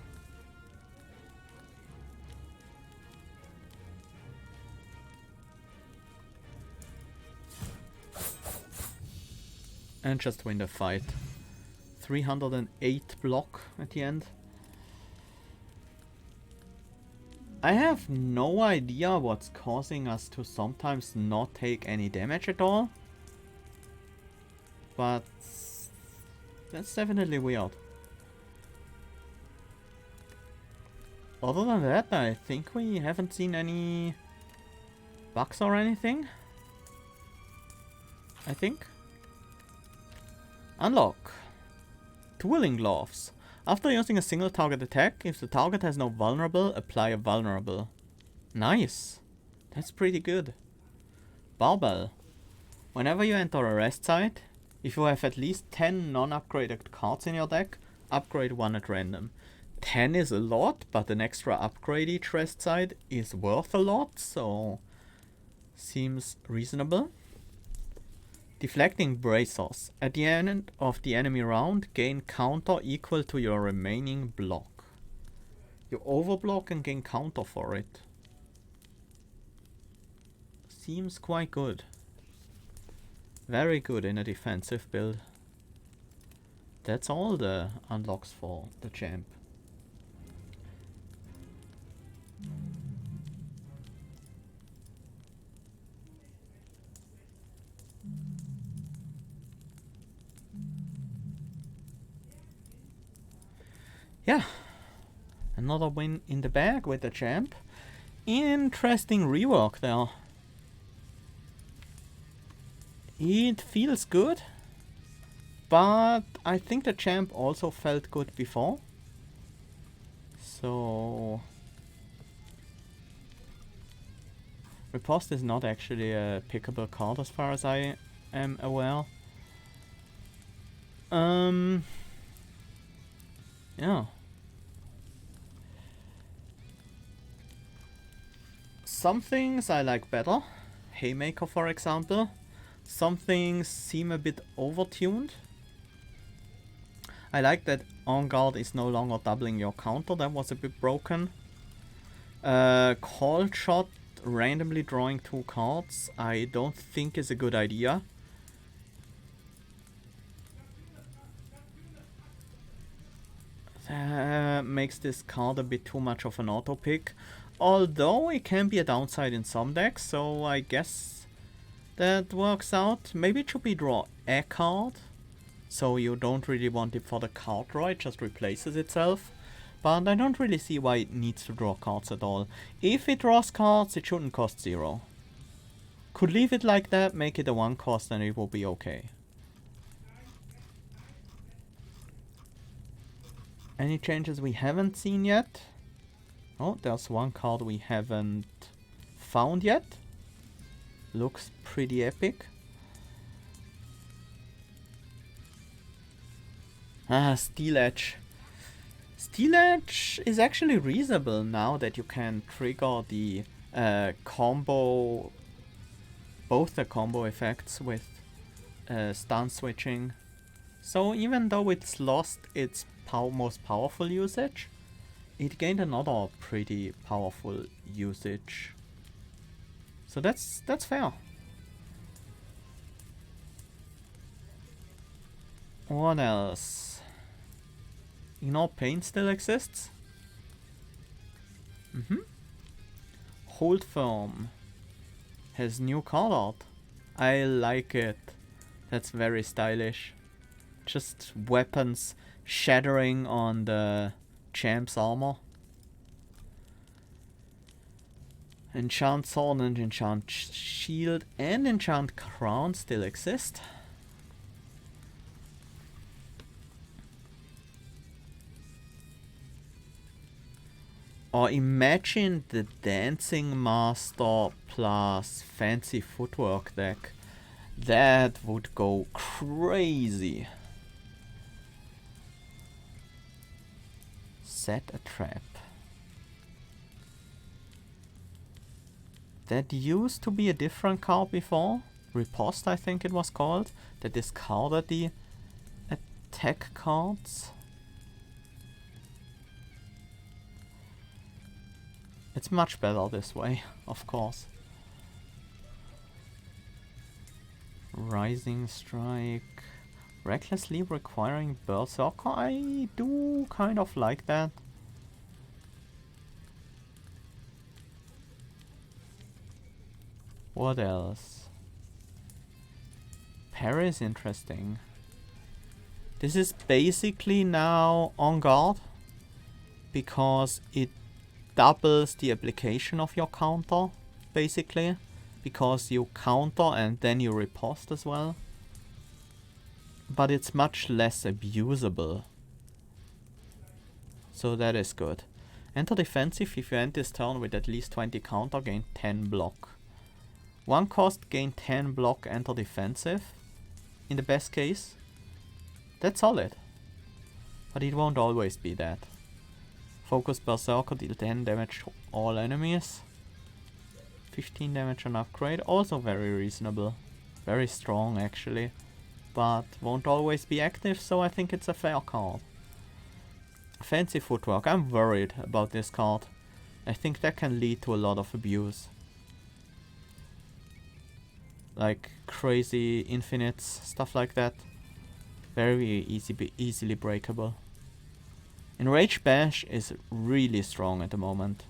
And just win the fight. 308 block at the end. I have no idea what's causing us to sometimes not take any damage at all. But that's definitely weird. Other than that, I think we haven't seen any bugs or anything. I think. Unlock. Dueling Gloves. After using a single target attack, if the target has no vulnerable, apply a vulnerable. Nice. That's pretty good. Barbell. Whenever you enter a rest site, if you have at least 10 non-upgraded cards in your deck, upgrade one at random. 10 is a lot, but an extra upgrade each rest site is worth a lot, so seems reasonable. Deflecting Bracers. At the end of the enemy round, gain counter equal to your remaining block. You overblock and gain counter for it. Seems quite good. Very good in a defensive build. That's all the unlocks for the champ. Yeah, another win in the bag with the champ. Interesting rework there. It feels good, but I think the champ also felt good before. So Riposte is not actually a pickable card as far as I am aware. Yeah. Some things I like better. Haymaker, for example. Some things seem a bit overtuned. I like that On Guard is no longer doubling your counter. That was a bit broken. Call Shot, randomly drawing 2 cards, I don't think is a good idea. Makes this card a bit too much of an auto pick. Although it can be a downside in some decks, so I guess that works out. Maybe it should be draw a card. So you don't really want it for the card draw, it just replaces itself. But I don't really see why it needs to draw cards at all. If it draws cards, it shouldn't cost 0. Could leave it like that, make it a 1 cost, and it will be okay. Any changes we haven't seen yet? Oh, there's one card we haven't found yet. Looks pretty epic. Steel Edge. Steel Edge is actually reasonable now that you can trigger the combo, both the combo effects with stance switching. So even though it's lost its most powerful usage, it gained another pretty powerful usage. So that's fair. What else? Ignore Pain still exists. Hold Firm has new card art. I like it. That's very stylish. Just weapons shattering on the champ's armor. Enchant Sword and Enchant Shield and Enchant Crown still exist. Or imagine the Dancing Master plus Fancy Footwork deck. That would go crazy. Set a Trap. That used to be a different card before. Riposte, I think it was called. That discarded the attack cards. It's much better this way, of course. Rising Strike. Recklessly requiring Berserker. I do kind of like that. What else? Parry is interesting. This is basically now On Guard, because it doubles the application of your counter, basically, because you counter and then you riposte as well. But it's much less abusable, so that is good. Enter defensive. If you end this turn with at least 20 counter, gain 10 block. 1 cost, gain 10 block, enter defensive. In the best case. That's solid. But it won't always be that. Focus Berserker, deal 10 damage to all enemies. 15 damage on upgrade, also very reasonable. Very strong actually. But won't always be active, so I think it's a fair card. Fancy Footwork, I'm worried about this card. I think that can lead to a lot of abuse. Like crazy infinites, stuff like that. Very easily breakable. Enraged Bash is really strong at the moment.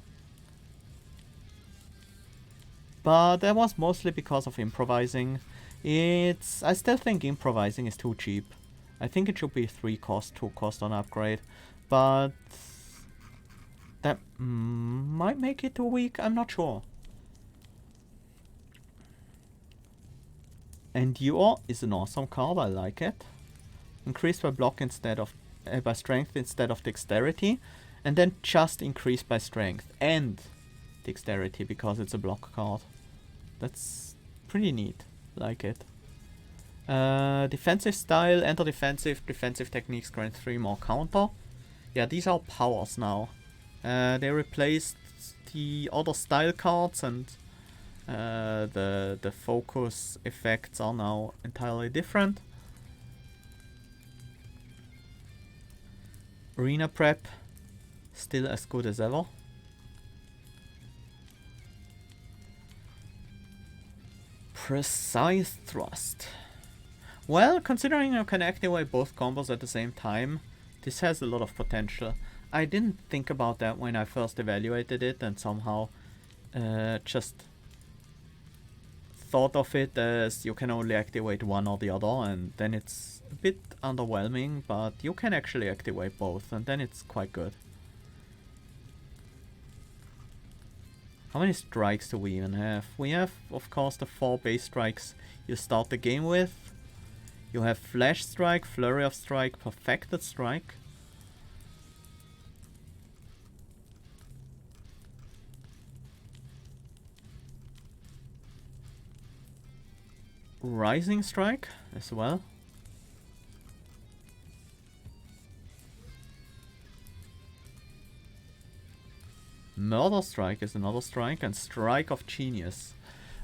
But that was mostly because of improvising. I still think improvising is too cheap. I think it should be 3 cost, 2 cost on upgrade. But that might make it too weak, I'm not sure. Endure is an awesome card, I like it. Increase by block instead of by strength instead of dexterity, and then just increase by strength and dexterity because it's a block card. That's pretty neat. Like it. Defensive style, enter defensive. Defensive techniques grant 3 more counter. Yeah, these are powers now. They replaced the other style cards, and the focus effects are now entirely different. Arena prep, still as good as ever. Precise thrust. Well, considering you can activate both combos at the same time, this has a lot of potential. I didn't think about that when I first evaluated it, and somehow just thought of it as you can only activate one or the other, and then it's a bit underwhelming, but you can actually activate both, and then it's quite good. How many strikes do we even have? We have, of course, the 4 base strikes you start the game with. You have Flash Strike, Flurry of Strike, Perfected Strike. Rising Strike as well. Murder Strike is another strike, and Strike of Genius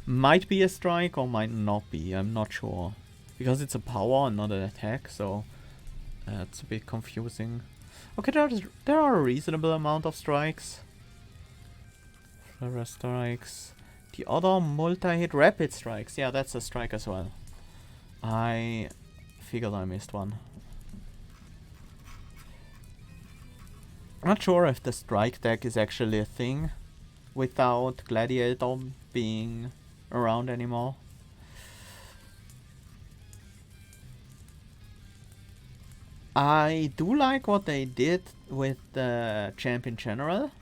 might be a strike or might not be, I'm not sure. Because it's a power and not an attack, so it's a bit confusing. Okay, there are a reasonable amount of strikes. Flurry strikes. The other multi-hit rapid strikes. Yeah, that's a strike as well. I figured I missed one. I'm not sure if the strike deck is actually a thing without Gladiator being around anymore. I do like what they did with the champ in general,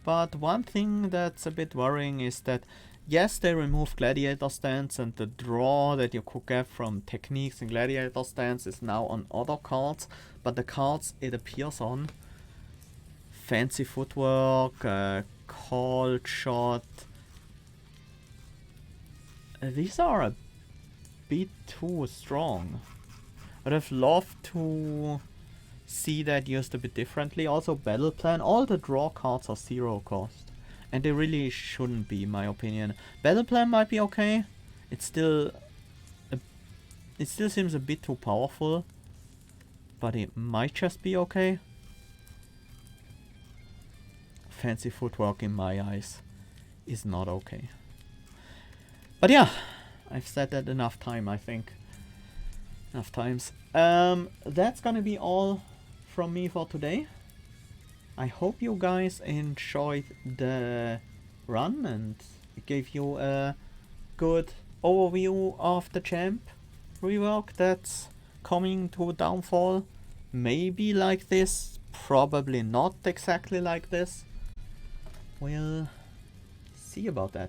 but one thing that's a bit worrying is that yes, they removed Gladiator stance, and the draw that you could get from techniques in Gladiator stance is now on other cards, but the cards it appears on, Fancy Footwork, Call Shot, these are a bit too strong. I'd have loved to see that used a bit differently. Also, Battle Plan, all the draw cards are 0 cost, and they really shouldn't be, in my opinion. Battle Plan might be okay. It still seems a bit too powerful, but it might just be okay. Fancy Footwork, in my eyes, is not okay. But yeah, I've said that enough time, I think. Enough times. That's gonna be all from me for today. I hope you guys enjoyed the run and it gave you a good overview of the champ rework that's coming to Downfall. Maybe like this, probably not exactly like this. We'll see about that.